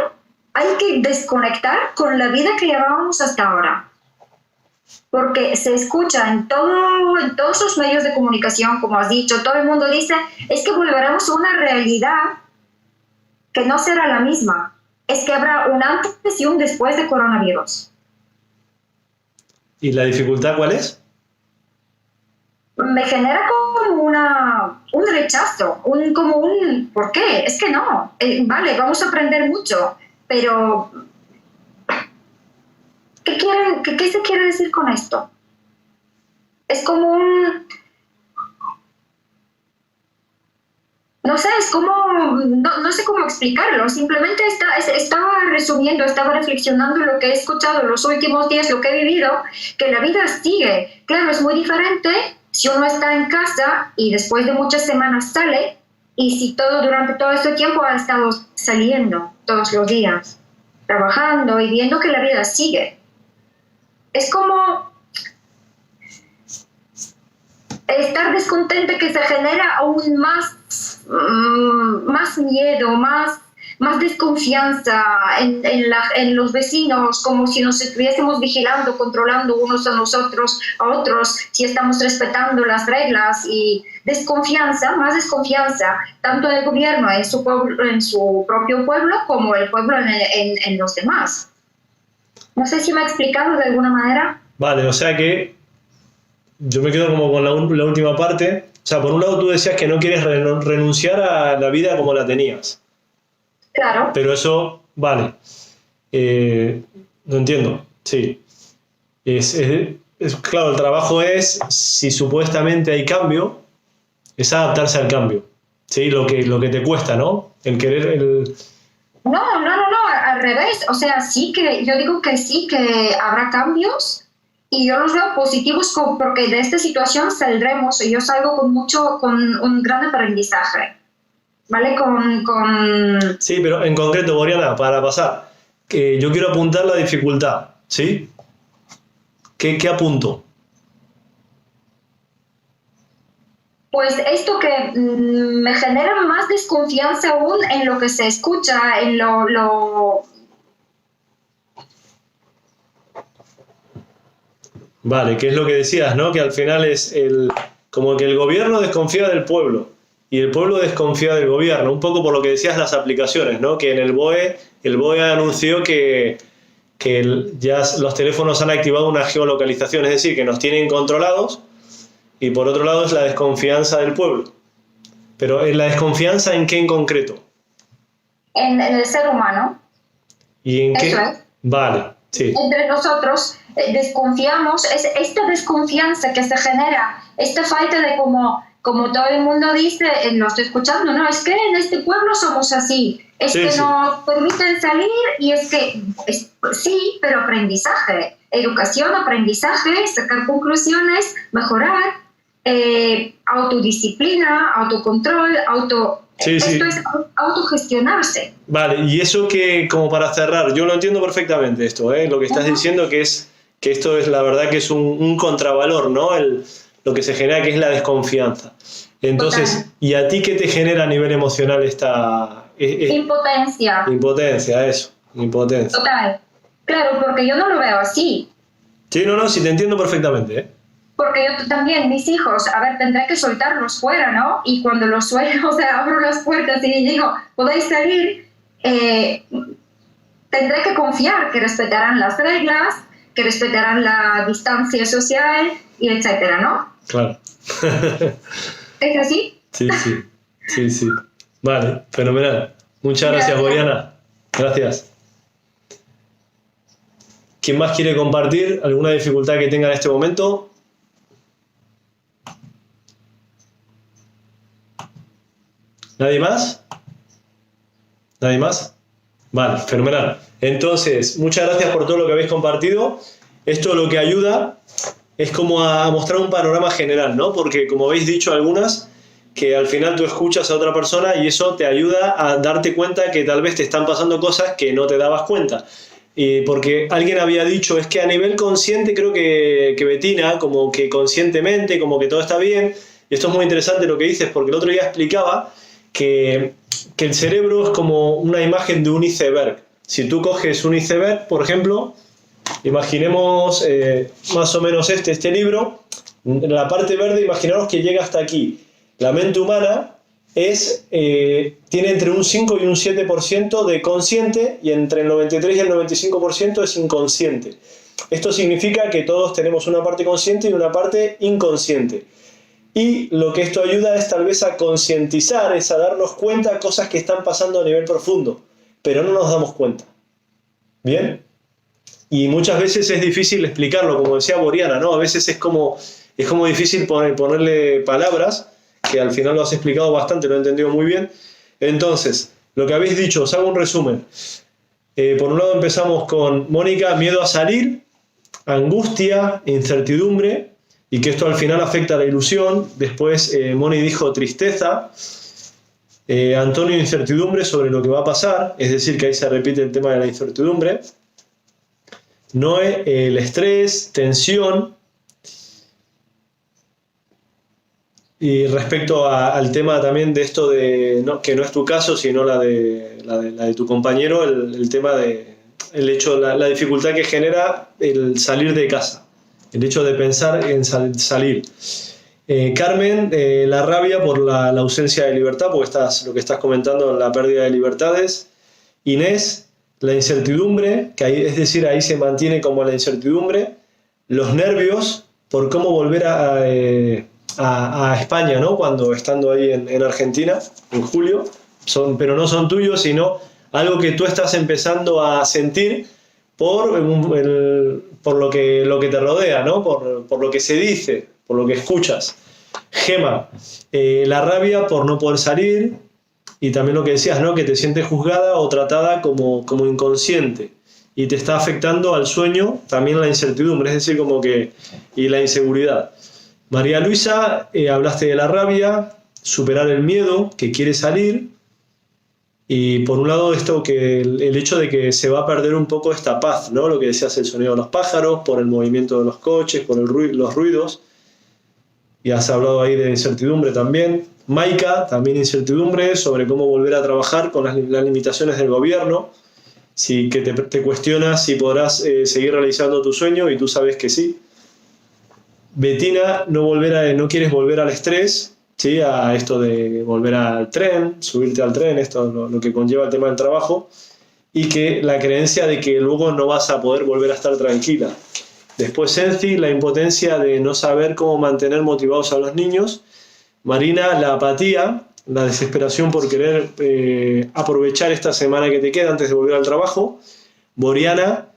S11: hay que desconectar con la vida que llevábamos hasta ahora. Porque se escucha en todos los medios de comunicación, como has dicho, todo el mundo dice, es que volveremos a una realidad que no será la misma. Es que habrá un antes y un después de coronavirus.
S1: ¿Y la dificultad cuál es?
S11: Me genera como un rechazo, ¿por qué? Es que no, vale, vamos a aprender mucho, pero ¿qué se quiere decir con esto? Es como no sé, es como, no sé cómo explicarlo, simplemente estaba resumiendo, estaba reflexionando lo que he escuchado los últimos días, lo que he vivido, que la vida sigue. Claro, es muy diferente si uno está en casa y después de muchas semanas sale, y si durante todo este tiempo ha estado saliendo todos los días, trabajando y viendo que la vida sigue. Es como estar descontente, que se genera aún más miedo, más desconfianza en los vecinos, como si nos estuviésemos vigilando, controlando unos a otros, si estamos respetando las reglas, y más desconfianza, tanto del gobierno en su propio pueblo como el pueblo en los demás. No sé si me he explicado de alguna manera.
S1: Vale, o sea que yo me quedo como con la última parte. O sea, por un lado tú decías que no quieres renunciar a la vida como la tenías.
S11: Claro.
S1: Pero eso, vale. No entiendo, sí. claro, el trabajo es, si supuestamente hay cambio, es adaptarse al cambio. ¿Sí? Lo que te cuesta, ¿no? El querer...
S11: No, al revés. O sea, sí que yo digo que sí, que habrá cambios y yo los veo positivos porque de esta situación saldremos. Yo salgo con un gran aprendizaje, ¿vale?
S1: Sí, pero en concreto, Boriana, para pasar, que yo quiero apuntar la dificultad, ¿sí? ¿Qué apunto?
S11: Pues esto que me genera más desconfianza aún en lo que se escucha, en lo...
S1: Vale, que es lo que decías, ¿no? Que al final es como que el gobierno desconfía del pueblo y el pueblo desconfía del gobierno, un poco por lo que decías las aplicaciones, ¿no? Que en el BOE anunció que ya los teléfonos han activado una geolocalización, es decir, que nos tienen controlados. Y por otro lado es la desconfianza del pueblo. Pero ¿la desconfianza en qué en concreto?
S11: En el ser humano.
S1: ¿Y en qué?
S11: Eso es.
S1: Vale, sí.
S11: Entre nosotros desconfiamos, es esta desconfianza que se genera, esta falta de como todo el mundo dice, lo estoy escuchando, no, es que en este pueblo somos así, es
S1: Sí,
S11: que
S1: sí.
S11: nos permiten salir y es que, sí, pero aprendizaje, educación, aprendizaje, sacar conclusiones, mejorar. Autodisciplina, autocontrol,
S1: Sí,
S11: esto
S1: sí.
S11: es autogestionarse.
S1: Vale, y eso que, como para cerrar, yo lo entiendo perfectamente esto, lo que estás diciendo que esto es la verdad que es un contravalor, ¿no? Lo que se genera que es la desconfianza. Entonces,
S11: Total.
S1: ¿y a ti qué te genera a nivel emocional esta...
S11: Impotencia.
S1: Impotencia, eso, impotencia.
S11: Total. Claro, porque yo no lo veo así.
S1: Sí, no, sí te entiendo perfectamente, ¿eh?
S11: Porque yo también, mis hijos, a ver, tendré que soltarlos fuera, ¿no? Y cuando los suelto, o sea, abro las puertas y digo, podéis salir, tendré que confiar que respetarán las reglas, que respetarán la distancia social, y etcétera, ¿no?
S1: Claro.
S11: ¿Es así?
S1: Sí. Vale, fenomenal. Muchas gracias, Boriana. Gracias. ¿Quién más quiere compartir alguna dificultad que tenga en este momento? ¿Nadie más? ¿Nadie más? Vale, fenomenal. Entonces, muchas gracias por todo lo que habéis compartido. Esto lo que ayuda es como a mostrar un panorama general, ¿no? Porque como habéis dicho algunas, que al final tú escuchas a otra persona y eso te ayuda a darte cuenta que tal vez te están pasando cosas que no te dabas cuenta. Y porque alguien había dicho, es que a nivel consciente creo que Betina, como que conscientemente, como que todo está bien. Y esto es muy interesante lo que dices, porque el otro día explicaba que el cerebro es como una imagen de un iceberg. Si tú coges un iceberg, por ejemplo, imaginemos más o menos este libro, en la parte verde, imaginaros que llega hasta aquí. La mente humana tiene entre un 5 y un 7% de consciente y entre el 93 y el 95% es inconsciente. Esto significa que todos tenemos una parte consciente y una parte inconsciente. Y lo que esto ayuda es tal vez a concientizar, es a darnos cuenta de cosas que están pasando a nivel profundo, pero no nos damos cuenta. ¿Bien? Y muchas veces es difícil explicarlo, como decía Boriana, ¿no? A veces es como difícil ponerle palabras, que al final lo has explicado bastante, lo he entendido muy bien. Entonces, lo que habéis dicho, os hago un resumen. Por un lado empezamos con Mónica, miedo a salir, angustia, incertidumbre, y que esto al final afecta a la ilusión. Después Moni dijo tristeza, Antonio incertidumbre sobre lo que va a pasar, es decir, que ahí se repite el tema de la incertidumbre. Noé, el estrés, tensión. Y respecto al tema también de esto de que no es tu caso, sino la de tu compañero, el tema de la dificultad que genera el salir de casa, el hecho de pensar en salir. Carmen, la rabia por la ausencia de libertad, porque lo que estás comentando, la pérdida de libertades. Inés, la incertidumbre, es decir, ahí se mantiene como la incertidumbre. Los nervios por cómo volver a España, ¿no? Cuando estando ahí en Argentina, en julio, pero no son tuyos, sino algo que tú estás empezando a sentir por lo que te rodea, ¿no? Por lo que se dice, por lo que escuchas. Gema, la rabia por no poder salir, y también lo que decías, ¿no? Que te sientes juzgada o tratada como inconsciente y te está afectando al sueño, también la incertidumbre, es decir, y la inseguridad. María Luisa, hablaste de la rabia, superar el miedo, que quiere salir, y por un lado el hecho de que se va a perder un poco esta paz, ¿no? Lo que decías, el sonido de los pájaros, por el movimiento de los coches, por los ruidos, y has hablado ahí de incertidumbre también. Maika, también incertidumbre sobre cómo volver a trabajar con las limitaciones del gobierno, que te cuestionas si podrás seguir realizando tu sueño y tú sabes que sí. Betina, no quieres volver al estrés, ¿sí? A esto de volver al tren, subirte al tren, esto lo que conlleva el tema del trabajo, y que la creencia de que luego no vas a poder volver a estar tranquila. Después Senci, la impotencia de no saber cómo mantener motivados a los niños. Marina, la apatía, la desesperación por querer aprovechar esta semana que te queda antes de volver al trabajo. Boriana,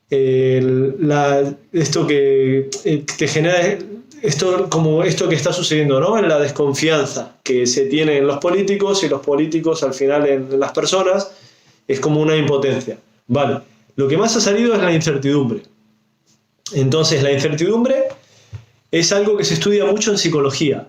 S1: esto que te genera, esto que está sucediendo, ¿no? En la desconfianza que se tiene en los políticos, y los políticos al final en las personas, es como una impotencia. Vale, lo que más ha salido es la incertidumbre. Entonces, la incertidumbre es algo que se estudia mucho en psicología.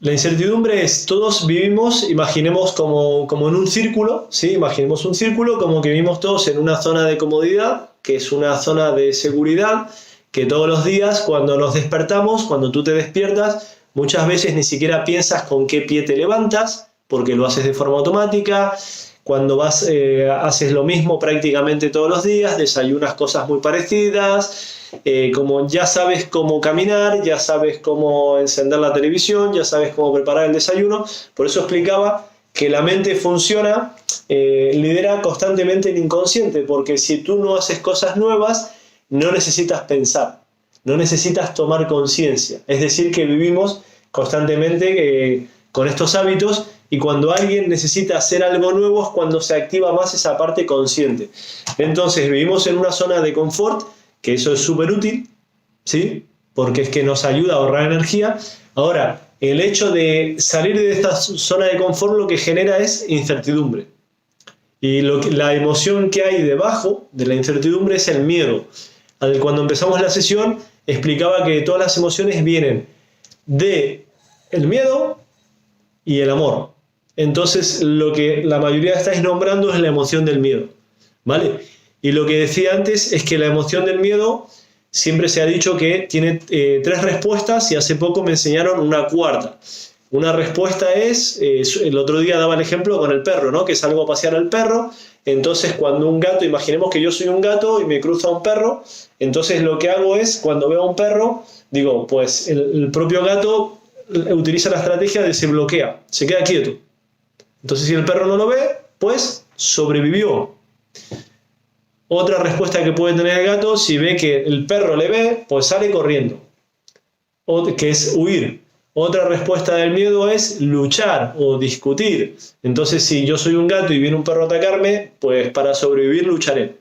S1: La incertidumbre es, todos vivimos, imaginemos como en un círculo, ¿sí? Imaginemos un círculo como que vivimos todos en una zona de comodidad, que es una zona de seguridad, que todos los días cuando nos despertamos, cuando tú te despiertas, muchas veces ni siquiera piensas con qué pie te levantas, porque lo haces de forma automática. Cuando haces lo mismo prácticamente todos los días, desayunas cosas muy parecidas, como ya sabes cómo caminar, ya sabes cómo encender la televisión, ya sabes cómo preparar el desayuno. Por eso explicaba que la mente funciona, lidera constantemente el inconsciente, porque si tú no haces cosas nuevas, no necesitas pensar, no necesitas tomar conciencia. Es decir, que vivimos constantemente con estos hábitos, y cuando alguien necesita hacer algo nuevo es cuando se activa más esa parte consciente. Entonces vivimos en una zona de confort, que eso es súper útil, ¿sí? Porque es que nos ayuda a ahorrar energía. Ahora, el hecho de salir de esta zona de confort lo que genera es incertidumbre. Y la emoción que hay debajo de la incertidumbre es el miedo. Cuando empezamos la sesión explicaba que todas las emociones vienen de el miedo y el amor. Entonces, lo que la mayoría estáis nombrando es la emoción del miedo, ¿vale? Y lo que decía antes es que la emoción del miedo siempre se ha dicho que tiene 3 respuestas, y hace poco me enseñaron una cuarta. Una respuesta es, el otro día daba el ejemplo con el perro, ¿no? Que salgo a pasear al perro, entonces cuando un gato, imaginemos que yo soy un gato y me cruza un perro, entonces lo que hago es, cuando veo a un perro, digo, pues el propio gato utiliza la estrategia de se bloquea, se queda quieto. Entonces, si el perro no lo ve, pues sobrevivió. Otra respuesta que puede tener el gato, si ve que el perro le ve, pues sale corriendo, que es huir. Otra respuesta del miedo es luchar o discutir. Entonces, si yo soy un gato y viene un perro a atacarme, pues para sobrevivir lucharé.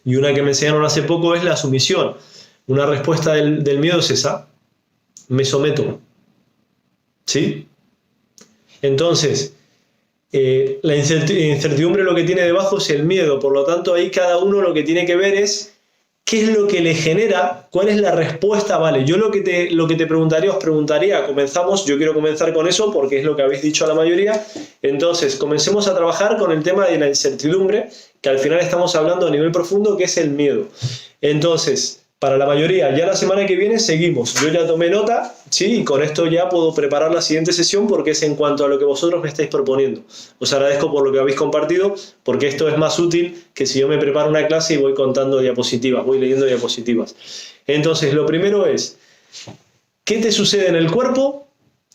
S1: Y una que me enseñaron hace poco es la sumisión. Una respuesta del miedo es esa: me someto. ¿Sí? Entonces, la incertidumbre lo que tiene debajo es el miedo. Por lo tanto, ahí cada uno lo que tiene que ver es qué es lo que le genera, cuál es la respuesta. Vale, yo lo que te preguntaría, yo quiero comenzar con eso porque es lo que habéis dicho a la mayoría. Entonces, comencemos a trabajar con el tema de la incertidumbre, que al final estamos hablando a nivel profundo, que es el miedo. Entonces, para la mayoría, ya la semana que viene seguimos. Yo ya tomé nota, ¿sí? Y con esto ya puedo preparar la siguiente sesión, porque es en cuanto a lo que vosotros me estáis proponiendo. Os agradezco por lo que habéis compartido, porque esto es más útil que si yo me preparo una clase y voy contando diapositivas, voy leyendo diapositivas. Entonces, lo primero es, ¿qué te sucede en el cuerpo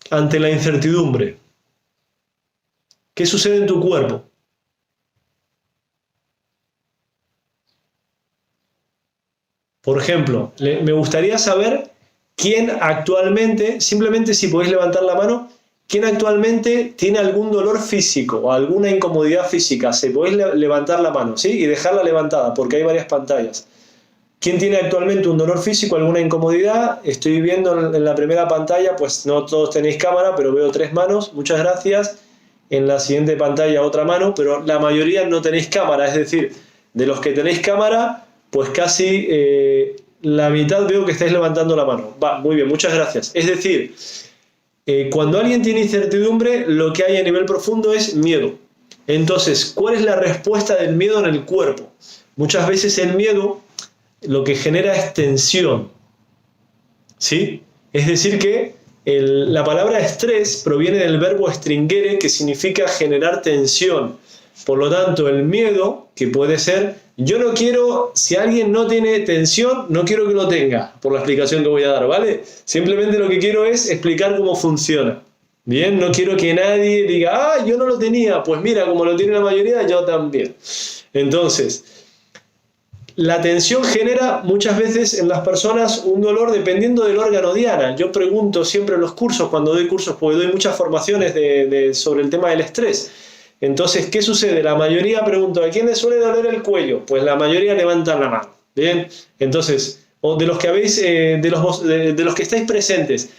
S1: ante la incertidumbre? ¿Qué sucede en tu cuerpo? Por ejemplo, me gustaría saber quién actualmente, simplemente si podéis levantar la mano, ¿quién actualmente tiene algún dolor físico o alguna incomodidad física? Se podéis levantar la mano, ¿sí? Y dejarla levantada, porque hay varias pantallas. ¿Quién tiene actualmente un dolor físico, alguna incomodidad? Estoy viendo en la primera pantalla, pues no todos tenéis cámara, pero veo 3 manos, muchas gracias. En la siguiente pantalla otra mano, pero la mayoría no tenéis cámara, es decir, de los que tenéis cámara, pues casi la mitad veo que estáis levantando la mano. Va, muy bien, muchas gracias. Es decir, cuando alguien tiene incertidumbre, lo que hay a nivel profundo es miedo. Entonces, ¿cuál es la respuesta del miedo en el cuerpo? Muchas veces el miedo lo que genera es tensión, ¿sí? Es decir que la palabra estrés proviene del verbo stringere, que significa generar tensión. Por lo tanto, el miedo, que puede ser, yo no quiero, si alguien no tiene tensión, no quiero que lo tenga, por la explicación que voy a dar, ¿vale? Simplemente lo que quiero es explicar cómo funciona. Bien, no quiero que nadie diga, yo no lo tenía, pues mira, como lo tiene la mayoría, yo también. Entonces, la tensión genera muchas veces en las personas un dolor dependiendo del órgano diana. Yo pregunto siempre en los cursos, cuando doy cursos, porque doy muchas formaciones sobre el tema del estrés. Entonces, ¿qué sucede? La mayoría pregunto, ¿a quién le suele doler el cuello? Pues la mayoría levantan la mano. Bien, entonces, o de los que habéis, de los que estáis presentes,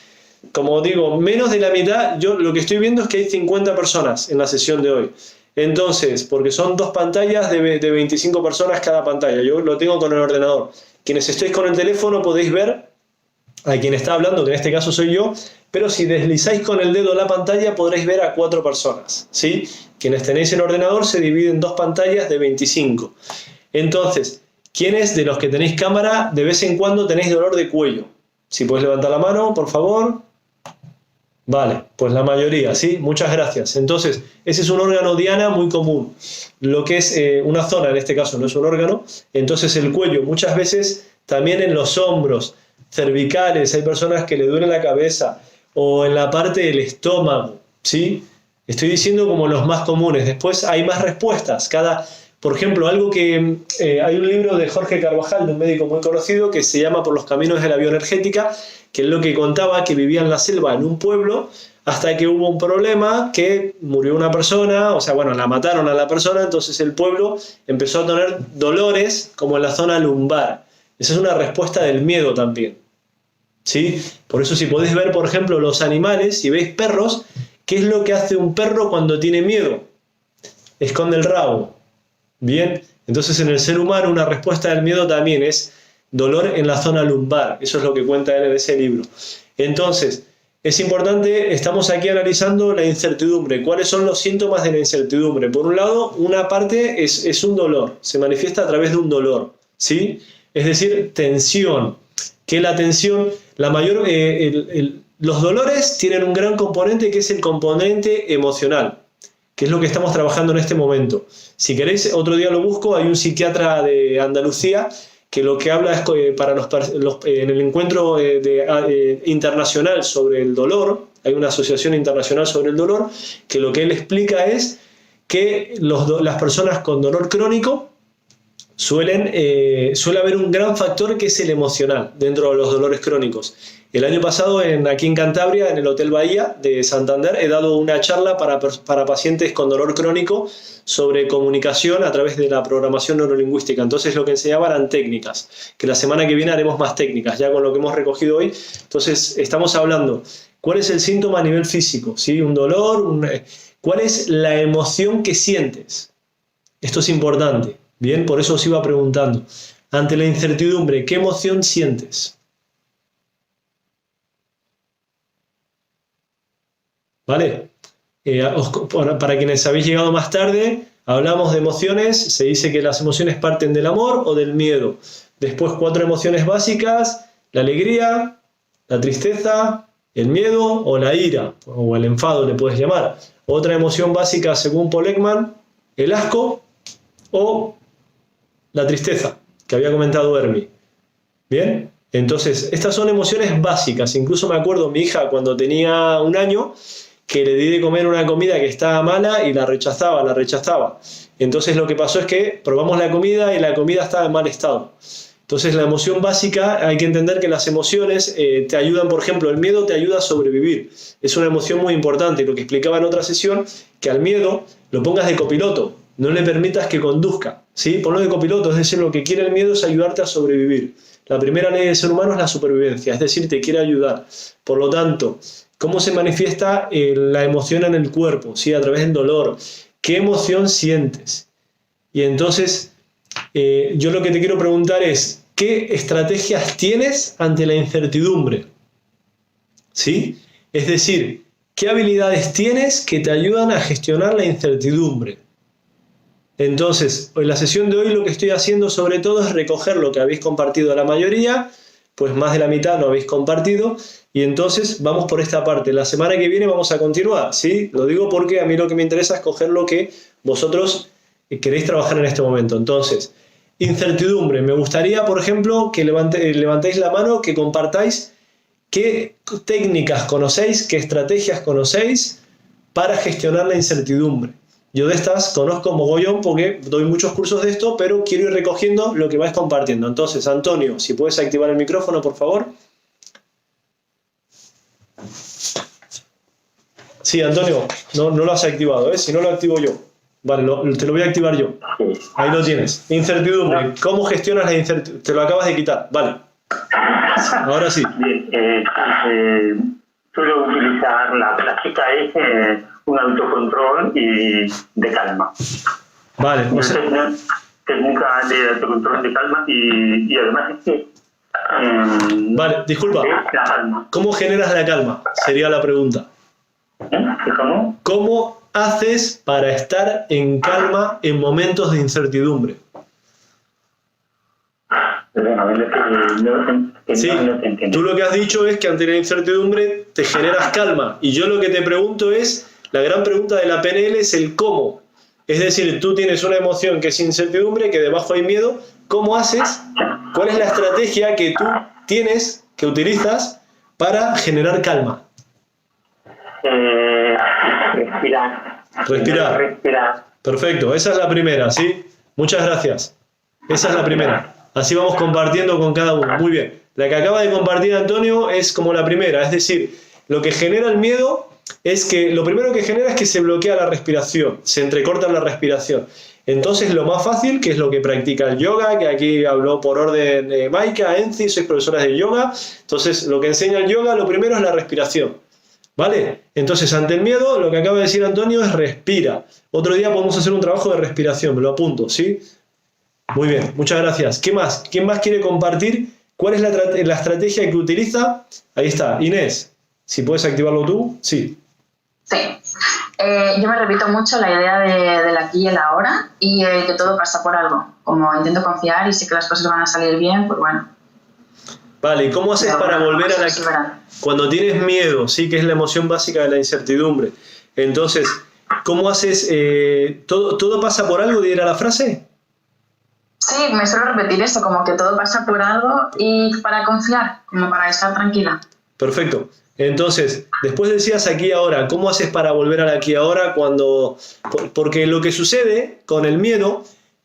S1: como digo, menos de la mitad, yo lo que estoy viendo es que hay 50 personas en la sesión de hoy. Entonces, porque son 2 pantallas de 25 personas cada pantalla, yo lo tengo con el ordenador. Quienes estéis con el teléfono podéis ver a quien está hablando, que en este caso soy yo, pero si deslizáis con el dedo la pantalla podréis ver a 4 personas, ¿sí? Quienes tenéis el ordenador se dividen en 2 pantallas de 25. Entonces, ¿quiénes de los que tenéis cámara de vez en cuando tenéis dolor de cuello? Si podéis levantar la mano, por favor. Vale, pues la mayoría, ¿sí? Muchas gracias. Entonces, ese es un órgano diana muy común. Lo que es una zona, en este caso no es un órgano, entonces el cuello, muchas veces también en los hombros, cervicales, hay personas que le duele la cabeza, o en la parte del estómago, ¿sí? Estoy diciendo como los más comunes. Después hay más respuestas. Por ejemplo, algo que hay un libro de Jorge Carvajal, de un médico muy conocido, que se llama Por los caminos de la bioenergética, que es lo que contaba, que vivía en la selva, en un pueblo, hasta que hubo un problema, que murió una persona, o sea, bueno, la mataron a la persona, entonces el pueblo empezó a tener dolores como en la zona lumbar. Esa es una respuesta del miedo también, ¿sí? Por eso si podéis ver, por ejemplo, los animales, si veis perros, ¿qué es lo que hace un perro cuando tiene miedo? Esconde el rabo. Bien, entonces en el ser humano una respuesta del miedo también es dolor en la zona lumbar. Eso es lo que cuenta él en ese libro. Entonces, es importante, estamos aquí analizando la incertidumbre. ¿Cuáles son los síntomas de la incertidumbre? Por un lado, una parte es un dolor, se manifiesta a través de un dolor, ¿sí? Es decir, tensión. Que la tensión, los dolores tienen un gran componente que es el componente emocional, que es lo que estamos trabajando en este momento. Si queréis, otro día lo busco, hay un psiquiatra de Andalucía que lo que habla es para en el encuentro internacional sobre el dolor, hay una asociación internacional sobre el dolor, que lo que él explica es que las personas con dolor crónico suele haber un gran factor que es el emocional dentro de los dolores crónicos. El año pasado, aquí en Cantabria, en el Hotel Bahía de Santander, he dado una charla para pacientes con dolor crónico sobre comunicación a través de la programación neurolingüística. Entonces lo que enseñaba eran técnicas, que la semana que viene haremos más técnicas, ya con lo que hemos recogido hoy. Entonces estamos hablando, ¿cuál es el síntoma a nivel físico? ¿Sí? Un dolor, ¿cuál es la emoción que sientes? Esto es importante. Bien, por eso os iba preguntando. Ante la incertidumbre, ¿qué emoción sientes? ¿Vale? Para quienes habéis llegado más tarde, hablamos de emociones. Se dice que las emociones parten del amor o del miedo. Después 4 emociones básicas: la alegría, la tristeza, el miedo o la ira, o el enfado le puedes llamar. Otra emoción básica, según Paul Ekman, el asco o la tristeza, que había comentado Hermi. ¿Bien? Entonces, estas son emociones básicas. Incluso me acuerdo, mi hija, cuando tenía 1 año, que le di de comer una comida que estaba mala y la rechazaba. Entonces lo que pasó es que probamos la comida y la comida estaba en mal estado. Entonces la emoción básica, hay que entender que las emociones te ayudan, por ejemplo, el miedo te ayuda a sobrevivir. Es una emoción muy importante. Lo que explicaba en otra sesión, que al miedo lo pongas de copiloto, no le permitas que conduzca, ¿sí? Ponlo de copiloto, es decir, lo que quiere el miedo es ayudarte a sobrevivir. La primera ley del ser humano es la supervivencia, es decir, te quiere ayudar. Por lo tanto, ¿cómo se manifiesta la emoción en el cuerpo? ¿Sí? A través del dolor. ¿Qué emoción sientes? Y entonces, yo lo que te quiero preguntar es, ¿qué estrategias tienes ante la incertidumbre? ¿Sí? Es decir, ¿qué habilidades tienes que te ayudan a gestionar la incertidumbre? Entonces, en la sesión de hoy lo que estoy haciendo sobre todo es recoger lo que habéis compartido la mayoría, pues más de la mitad lo habéis compartido, y entonces vamos por esta parte. La semana que viene vamos a continuar, ¿sí? Lo digo porque a mí lo que me interesa es coger lo que vosotros queréis trabajar en este momento. Entonces, incertidumbre. Me gustaría, por ejemplo, que levantéis la mano, que compartáis qué técnicas conocéis, qué estrategias conocéis para gestionar la incertidumbre. Yo de estas conozco mogollón porque doy muchos cursos de esto, pero quiero ir recogiendo lo que vais compartiendo. Entonces, Antonio, si puedes activar el micrófono, por favor. Sí, Antonio, no lo has activado, ¿eh? Si no lo activo yo. Vale, te lo voy a activar yo. Ahí lo tienes. Incertidumbre. ¿Cómo gestionas la incertidumbre? Te lo acabas de quitar. Vale. Ahora sí.
S5: Bien, suelo utilizar la clásica es un autocontrol y de calma.
S1: Vale. O sea,
S5: técnica de autocontrol de calma y además es que...
S1: vale, disculpa.
S5: La calma.
S1: ¿Cómo generas la calma? Sería la pregunta.
S5: ¿Cómo?
S1: ¿Cómo haces para estar en calma en momentos de incertidumbre? Sí, tú lo que has dicho es que ante la incertidumbre te generas calma. Y yo lo que te pregunto es, la gran pregunta de la PNL es el cómo. Es decir, tú tienes una emoción que es incertidumbre, que debajo hay miedo. ¿Cómo haces? ¿Cuál es la estrategia que tú tienes, que utilizas para generar calma? Respirar. Perfecto, esa es la primera, ¿sí? Muchas gracias. Esa es la primera. Así vamos compartiendo con cada uno. Muy bien. La que acaba de compartir Antonio es como la primera. Es decir, lo que genera el miedo es que lo primero que genera es que se bloquea la respiración, se entrecorta la respiración. Entonces lo más fácil, que es lo que practica el yoga, que aquí habló por orden de Maika, Enzi, sois profesoras de yoga. Entonces lo que enseña el yoga, lo primero es la respiración. ¿Vale? Entonces, ante el miedo, lo que acaba de decir Antonio es respira. Otro día podemos hacer un trabajo de respiración, me lo apunto, ¿sí? Muy bien, muchas gracias. ¿Qué más? ¿Quién más quiere compartir? ¿Cuál es la estrategia que utiliza? Ahí está, Inés, si puedes activarlo tú, sí.
S8: Sí. Yo me repito mucho la idea del aquí y el ahora y que todo pasa por algo. Como intento confiar y sé que las cosas van a salir bien, pues bueno.
S1: Vale, ¿y cómo haces para volver a la... Cuando tienes miedo, sí, que es la emoción básica de la incertidumbre. Entonces, ¿cómo haces? ¿Todo pasa por algo? ¿Era la frase?
S8: Sí, me suelo repetir eso, como que todo pasa por algo y para confiar, como para estar tranquila.
S1: Perfecto. Entonces, después decías aquí y ahora, ¿cómo haces para volver al aquí y ahora cuando... Porque lo que sucede con el miedo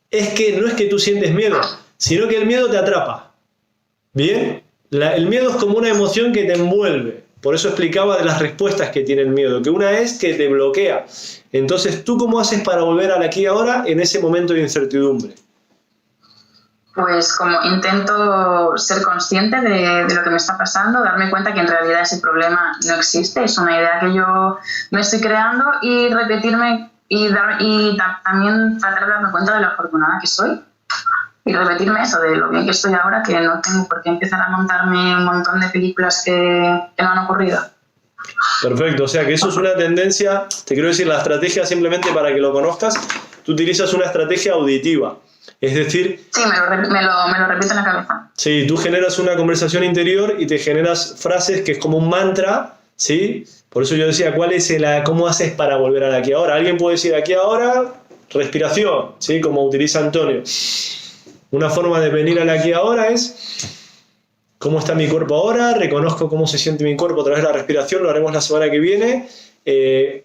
S1: es que no es que tú sientes miedo, sino que el miedo te atrapa. ¿Bien? El miedo es como una emoción que te envuelve. Por eso explicaba de las respuestas que tiene el miedo, que una es que te bloquea. Entonces, ¿tú cómo haces para volver al aquí y ahora en ese momento de incertidumbre?
S8: Pues como intento ser consciente de lo que me está pasando, darme cuenta que en realidad ese problema no existe, es una idea que yo me estoy creando y repetirme y también tratar de darme cuenta de lo afortunada que soy. Y repetirme eso, de lo bien que estoy ahora, que no tengo por qué empezar a montarme un montón de películas que no han ocurrido.
S1: Perfecto, o sea que eso es una tendencia, te quiero decir, la estrategia simplemente para que lo conozcas, tú utilizas una estrategia auditiva, es decir...
S8: Sí, me lo repito en la cabeza.
S1: Sí, tú generas una conversación interior y te generas frases que es como un mantra, ¿sí? Por eso yo decía, ¿cómo haces para volver al aquí y ahora? Alguien puede decir aquí ahora, respiración, ¿sí? Como utiliza Antonio. Una forma de venir al aquí y ahora es cómo está mi cuerpo ahora, reconozco cómo se siente mi cuerpo a través de la respiración, lo haremos la semana que viene.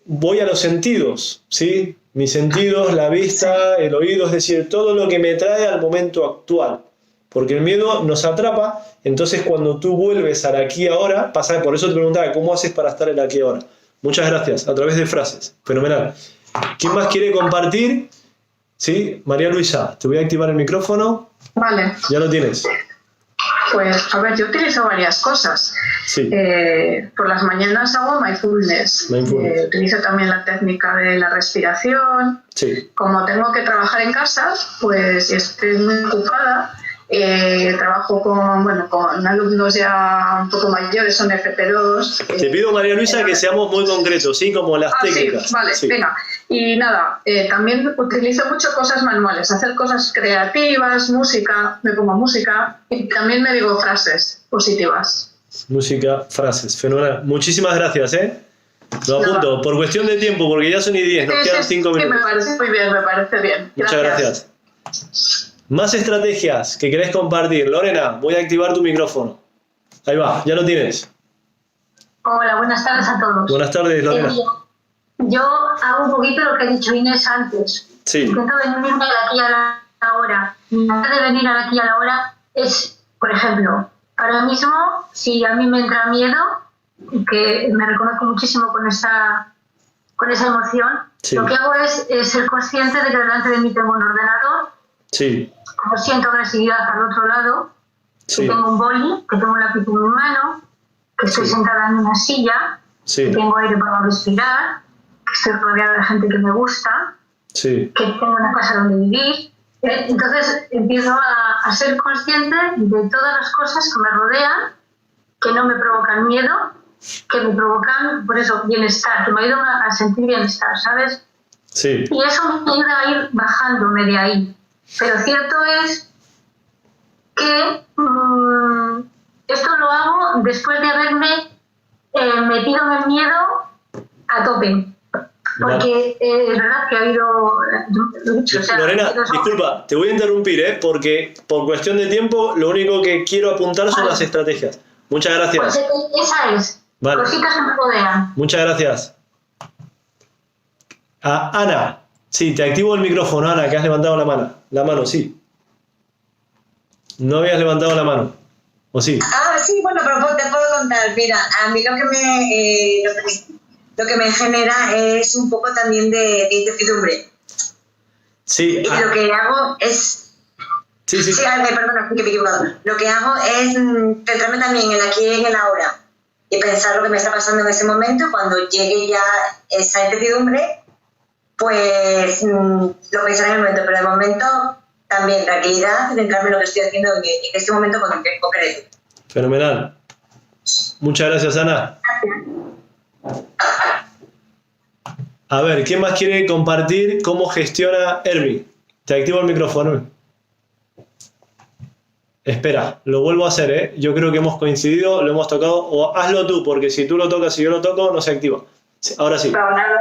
S1: Voy a los sentidos, ¿sí? Mis sentidos, la vista, el oído, es decir, todo lo que me trae al momento actual. Porque el miedo nos atrapa, entonces cuando tú vuelves al aquí y ahora, pasa, por eso te preguntaba, ¿cómo haces para estar en el aquí y ahora? Muchas gracias, a través de frases. Fenomenal. ¿Quién más quiere compartir? Sí, María Luisa, te voy a activar el micrófono.
S12: Vale.
S1: Ya lo tienes.
S12: Pues, a ver, yo utilizo varias cosas.
S1: Sí.
S12: Por las mañanas hago mindfulness. Utilizo también la técnica de la respiración.
S1: Sí.
S12: Como tengo que trabajar en casa, pues estoy muy ocupada. Trabajo con alumnos ya un poco mayores, son FP2.
S1: Te pido, María Luisa, que seamos muy concretos, ¿sí? Como las técnicas.
S12: Sí, vale,
S1: sí.
S12: Venga. Y nada, también utilizo mucho cosas manuales, hacer cosas creativas, música, me pongo música y también me digo frases positivas.
S1: Música, frases, fenomenal. Muchísimas gracias, ¿eh? Lo apunto, por cuestión de tiempo, porque ya son y 10, nos quedan 5 minutos.
S12: Sí, me parece muy bien, me parece bien.
S1: Muchas gracias. Más estrategias que querés compartir. Lorena, voy a activar tu micrófono. Ahí va, ya lo tienes.
S6: Hola, buenas tardes a todos.
S1: Buenas tardes, Lorena.
S6: Yo hago un poquito lo que ha dicho Inés antes.
S1: Sí.
S6: Intento venirme al aquí y a la hora. Mi manera de venir al aquí y a la hora es, por ejemplo, ahora mismo, si a mí me entra miedo, que me reconozco muchísimo con esa emoción,
S1: sí.
S6: Lo que hago es ser consciente de que delante de mí tengo un ordenador.
S1: Sí.
S6: Como siento agresividad al otro lado,
S1: sí.
S6: Que tengo un boli, que tengo un lápiz en mi mano, que estoy sentada en una silla,
S1: sí.
S6: que tengo aire para respirar, que estoy rodeada de gente que me gusta,
S1: sí.
S6: que tengo una casa donde vivir. Entonces empiezo a ser consciente de todas las cosas que me rodean, que no me provocan miedo, que me provocan, por eso, bienestar, que me ayudan a sentir bienestar, ¿sabes?
S1: Sí.
S6: Y eso me ayuda a ir bajándome de ahí. Pero cierto es que esto lo hago después de haberme metido en el miedo a tope. Porque es verdad que ha habido...
S1: Lorena, disculpa, te voy a interrumpir, porque por cuestión de tiempo lo único que quiero apuntar son las estrategias. Muchas gracias.
S6: Pues esa es.
S1: Vale.
S6: Cositas que me rodean.
S1: Muchas gracias. Ana, sí, te activo el micrófono, Ana, que has levantado la mano. La mano, sí. No habías levantado la mano, ¿o sí?
S13: Sí, bueno, pero te puedo contar. Mira, a mí lo que me genera es un poco también de incertidumbre.
S1: Sí.
S13: Y lo que hago es...
S1: Sí.
S13: Perdona, que me he equivocado. Lo que hago es centrarme también en el aquí y en el ahora. Y pensar lo que me está pasando en ese momento. Cuando llegue ya esa incertidumbre, pues lo pensaré en el momento. Pero de momento, también tranquilidad, centrarme en lo que estoy haciendo en este momento concreto.
S1: Fenomenal. Muchas gracias, Ana. A ver, ¿quién más quiere compartir cómo gestiona Hermi? Te activo el micrófono. Espera, lo vuelvo a hacer, ¿eh? Yo creo que hemos coincidido, lo hemos tocado. O hazlo tú, porque si tú lo tocas y yo lo toco, no se activa. Sí, ahora sí.
S10: No, nada.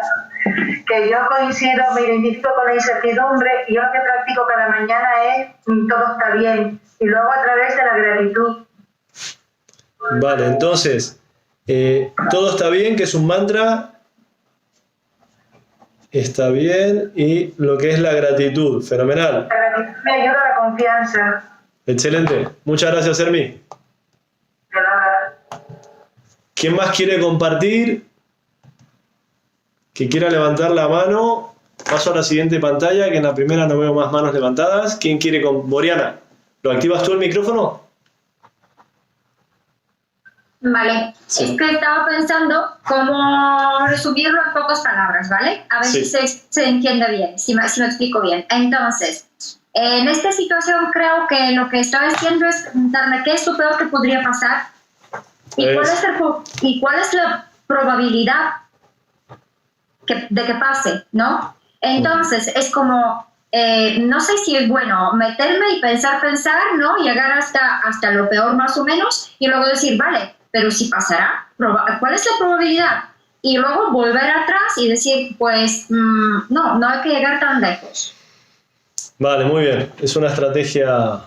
S10: Que yo coincido, me identifico con la incertidumbre y yo lo que practico cada mañana es todo está bien. Y luego a través de la gratitud.
S1: Vale, entonces, todo está bien, que es un mantra. Está bien. Y lo que es la gratitud. Fenomenal.
S10: La gratitud me ayuda a la confianza.
S1: Excelente. Muchas gracias, Hermi.
S10: De nada.
S1: ¿Quién más quiere compartir? Que quiera levantar la mano. Paso a la siguiente pantalla, que en la primera no veo más manos levantadas. ¿Quién quiere con Boriana? ¿Lo activas tú el micrófono?
S11: Vale,
S1: Sí.
S11: es que estaba pensando cómo resumirlo en pocas palabras, ¿vale? A ver
S1: Sí.
S11: si se entiende bien, si me explico bien. Entonces, en esta situación creo que lo que estaba diciendo es preguntarme qué es lo peor que podría pasar y cuál es la probabilidad de que pase, ¿no? Entonces, es como, no sé si es bueno meterme y pensar, ¿no? Llegar hasta lo peor más o menos y luego decir, vale, pero si pasará, ¿cuál es la probabilidad? Y luego volver atrás y decir, pues, no hay que llegar tan lejos.
S1: Vale, muy bien. Es una estrategia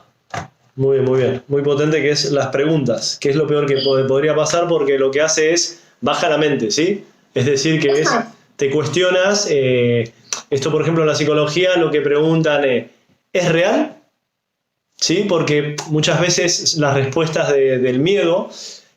S1: muy bien. Muy potente, que es las preguntas. ¿Qué es lo peor que podría pasar? Porque lo que hace es baja la mente, ¿sí? Es decir, que te cuestionas. Esto, por ejemplo, en la psicología lo que preguntan es ¿real? ¿sí? Porque muchas veces las respuestas del miedo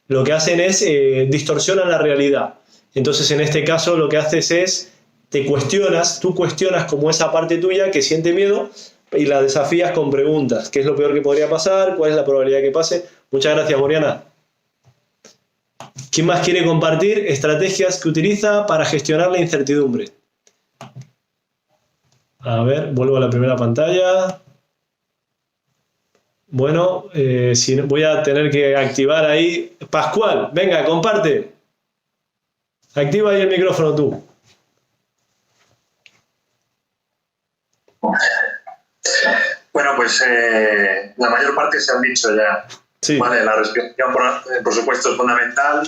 S1: lo que hacen es distorsionan la realidad. Entonces, en este caso, lo que haces es tú cuestionas como esa parte tuya que siente miedo y la desafías con preguntas. ¿Qué es lo peor que podría pasar? ¿Cuál es la probabilidad que pase? Muchas gracias, Moriana. ¿Quién más quiere compartir estrategias que utiliza para gestionar la incertidumbre? A ver, vuelvo a la primera pantalla. Bueno, voy a tener que activar ahí. Pascual, venga, comparte. Activa ahí el micrófono tú.
S14: Bueno, pues la mayor parte se han dicho ya.
S1: Sí.
S14: Vale, la respiración, por supuesto, es fundamental.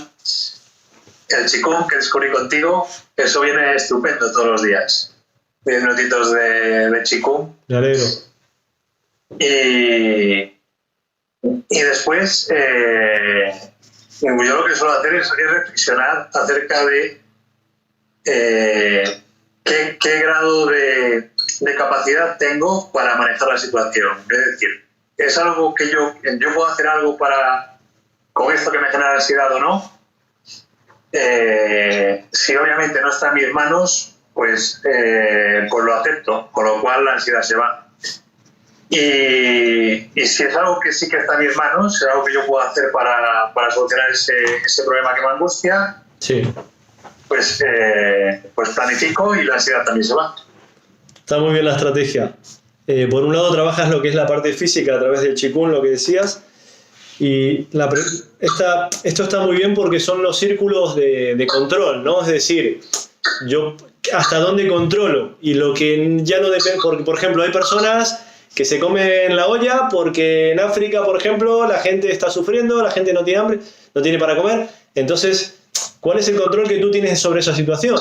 S14: El Qigong que descubrí contigo, eso viene estupendo todos los días. 10 minutitos de Qigong.
S1: Me alegro.
S14: Y después, yo lo que suelo hacer es reflexionar acerca de qué grado de capacidad tengo para manejar la situación. Es decir, ¿es algo que yo puedo hacer algo con esto que me genera ansiedad o no? Si obviamente no está en mis manos, pues lo acepto, con lo cual la ansiedad se va. Y si es algo que sí que está en mis manos, es algo que yo puedo hacer para solucionar ese problema que me angustia,
S1: sí.
S14: Pues planifico y la ansiedad también se va.
S1: Está muy bien la estrategia. Por un lado trabajas lo que es la parte física a través del Qigong, lo que decías, y esto está muy bien porque son los círculos de control, ¿no? Es decir, yo hasta dónde controlo y lo que ya no depende, porque por ejemplo hay personas que se comen la olla porque en África, por ejemplo, la gente está sufriendo, la gente no tiene hambre, no tiene para comer. Entonces, ¿cuál es el control que tú tienes sobre esa situación?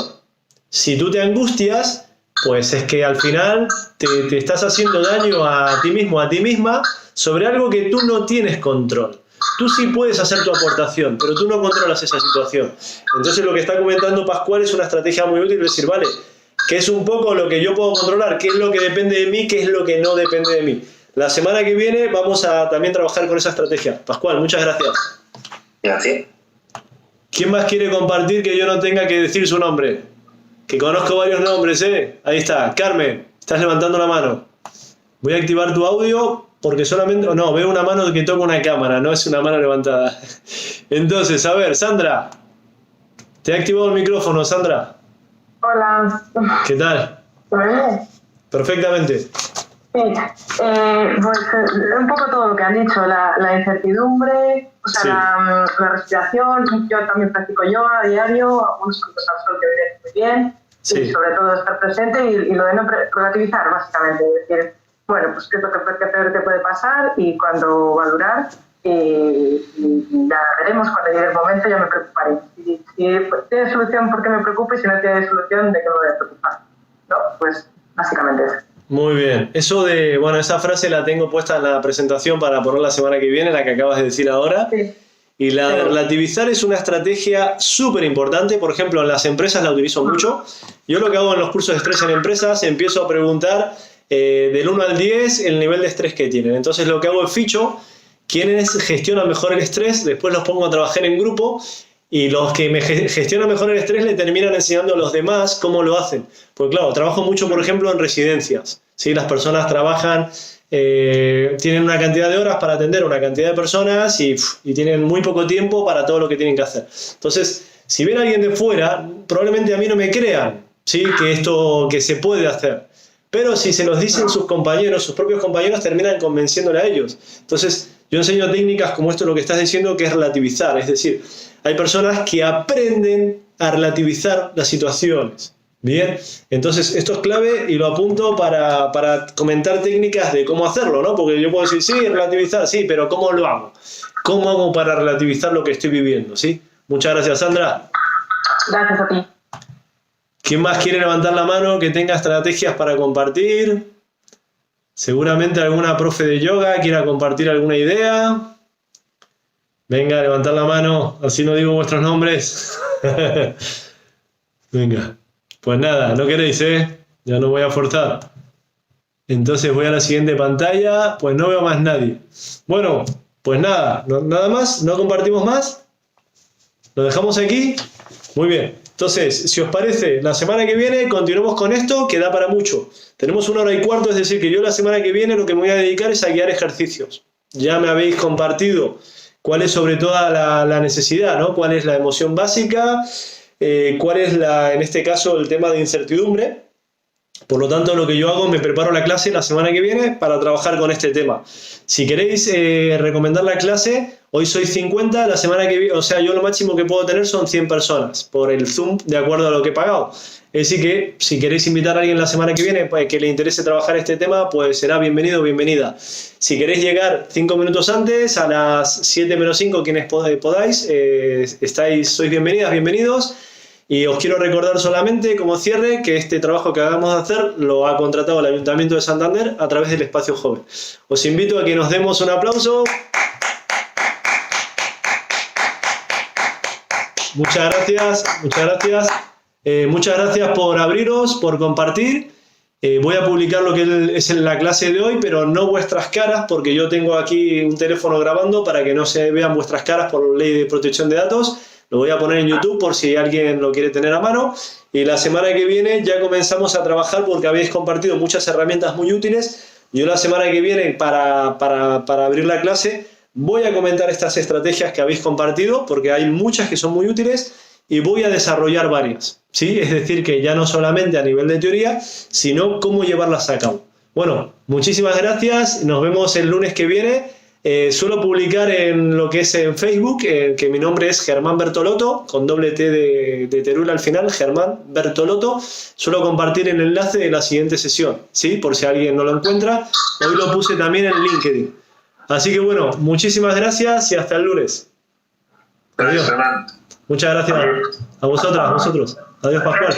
S1: Si tú te angustias, pues es que al final te estás haciendo daño a ti mismo, a ti misma, sobre algo que tú no tienes control. Tú sí puedes hacer tu aportación, pero tú no controlas esa situación. Entonces lo que está comentando Pascual es una estrategia muy útil, decir, vale, ¿qué es un poco lo que yo puedo controlar? ¿Qué es lo que depende de mí? ¿Qué es lo que no depende de mí? La semana que viene vamos a también trabajar con esa estrategia. Pascual, muchas gracias.
S14: Gracias.
S1: ¿Quién más quiere compartir que yo no tenga que decir su nombre? Que conozco varios nombres, ¿eh? Ahí está. Carmen, estás levantando la mano. Voy a activar tu audio porque solamente... No, veo una mano que toca una cámara, no es una mano levantada. Entonces, a ver, Sandra. Te he activado el micrófono, Sandra.
S15: Hola.
S1: ¿Qué tal? Perfectamente.
S15: Sí, pues un poco todo lo que han dicho, la incertidumbre, o sea, sí. la respiración. Yo también practico yoga a diario, algunos cuantos al sol que vienen muy bien, sí. Y sobre todo estar presente y lo de no relativizar, básicamente, es decir, bueno, pues qué es lo que peor te puede pasar y cuándo va a durar, y ya veremos, cuando llegue el momento ya me preocuparé. Si tiene solución, ¿por qué me preocupe? Si no tiene solución, ¿de qué me voy a preocupar? No, pues básicamente eso.
S1: Muy bien. Esa frase la tengo puesta en la presentación para poner la semana que viene, la que acabas de decir ahora. Sí. Y la de relativizar es una estrategia súper importante. Por ejemplo, en las empresas la utilizo mucho. Yo lo que hago en los cursos de estrés en empresas, empiezo a preguntar del 1 al 10 el nivel de estrés que tienen. Entonces lo que hago es ficho quiénes gestionan mejor el estrés, después los pongo a trabajar en grupo. Y los que me gestionan mejor el estrés le terminan enseñando a los demás cómo lo hacen. Porque claro, trabajo mucho, por ejemplo, en residencias. ¿Sí? Las personas trabajan, tienen una cantidad de horas para atender a una cantidad de personas y tienen muy poco tiempo para todo lo que tienen que hacer. Entonces, si ven a alguien de fuera, probablemente a mí no me crean, ¿sí? Que se puede hacer. Pero si se los dicen sus compañeros, sus propios compañeros, terminan convenciéndole a ellos. Entonces, yo enseño técnicas como esto, lo que estás diciendo, que es relativizar. Es decir, hay personas que aprenden a relativizar las situaciones. Bien, entonces esto es clave y lo apunto para comentar técnicas de cómo hacerlo, ¿no? Porque yo puedo decir, sí, relativizar, sí, pero ¿cómo lo hago? ¿Cómo hago para relativizar lo que estoy viviendo? ¿Sí? Muchas gracias, Sandra.
S15: Gracias a ti.
S1: ¿Quién más quiere levantar la mano que tenga estrategias para compartir? Seguramente alguna profe de yoga quiera compartir alguna idea. Venga, levantad la mano, así no digo vuestros nombres. Venga. Pues nada, no queréis, ¿eh? Ya no voy a forzar. Entonces voy a la siguiente pantalla, pues no veo más nadie. Bueno, pues nada, nada más, no compartimos más. ¿Lo dejamos aquí? Muy bien. Entonces, si os parece, la semana que viene continuamos con esto, que da para mucho. Tenemos 1 hora y cuarto, es decir, que yo la semana que viene lo que me voy a dedicar es a guiar ejercicios. Ya me habéis compartido cuál es sobre todo la necesidad, ¿no? Cuál es la emoción básica, cuál es en este caso el tema de incertidumbre. Por lo tanto, lo que yo hago, me preparo la clase la semana que viene para trabajar con este tema. Si queréis recomendar la clase, hoy sois 50, la semana que viene, o sea, yo lo máximo que puedo tener son 100 personas por el Zoom, de acuerdo a lo que he pagado. Es decir que, si queréis invitar a alguien la semana que viene pues, que le interese trabajar este tema, pues será bienvenido o bienvenida. Si queréis llegar 5 minutos antes, a las 7 menos 5, quienes podáis, sois bienvenidas, bienvenidos. Y os quiero recordar solamente, como cierre, que este trabajo que acabamos de hacer lo ha contratado el Ayuntamiento de Santander a través del Espacio Joven. Os invito a que nos demos un aplauso. Muchas gracias, muchas gracias. Muchas gracias por abriros, por compartir. Voy a publicar lo que es en la clase de hoy, pero no vuestras caras, porque yo tengo aquí un teléfono grabando para que no se vean vuestras caras por ley de protección de datos. Lo voy a poner en YouTube por si alguien lo quiere tener a mano. Y la semana que viene ya comenzamos a trabajar porque habéis compartido muchas herramientas muy útiles. Yo la semana que viene, para abrir la clase, voy a comentar estas estrategias que habéis compartido porque hay muchas que son muy útiles y voy a desarrollar varias, ¿sí? Es decir, que ya no solamente a nivel de teoría, sino cómo llevarlas a cabo. Bueno, muchísimas gracias. Nos vemos el lunes que viene. Suelo publicar en lo que es en Facebook, que mi nombre es Germán Bertolotto, con doble T de Teruel al final, Germán Bertolotto. Suelo compartir el enlace de la siguiente sesión, ¿sí? Por si alguien no lo encuentra. Hoy lo puse también en LinkedIn. Así que bueno, muchísimas gracias y hasta el lunes. Adiós. Muchas gracias a vosotras, a vosotros. Adiós, Pascual.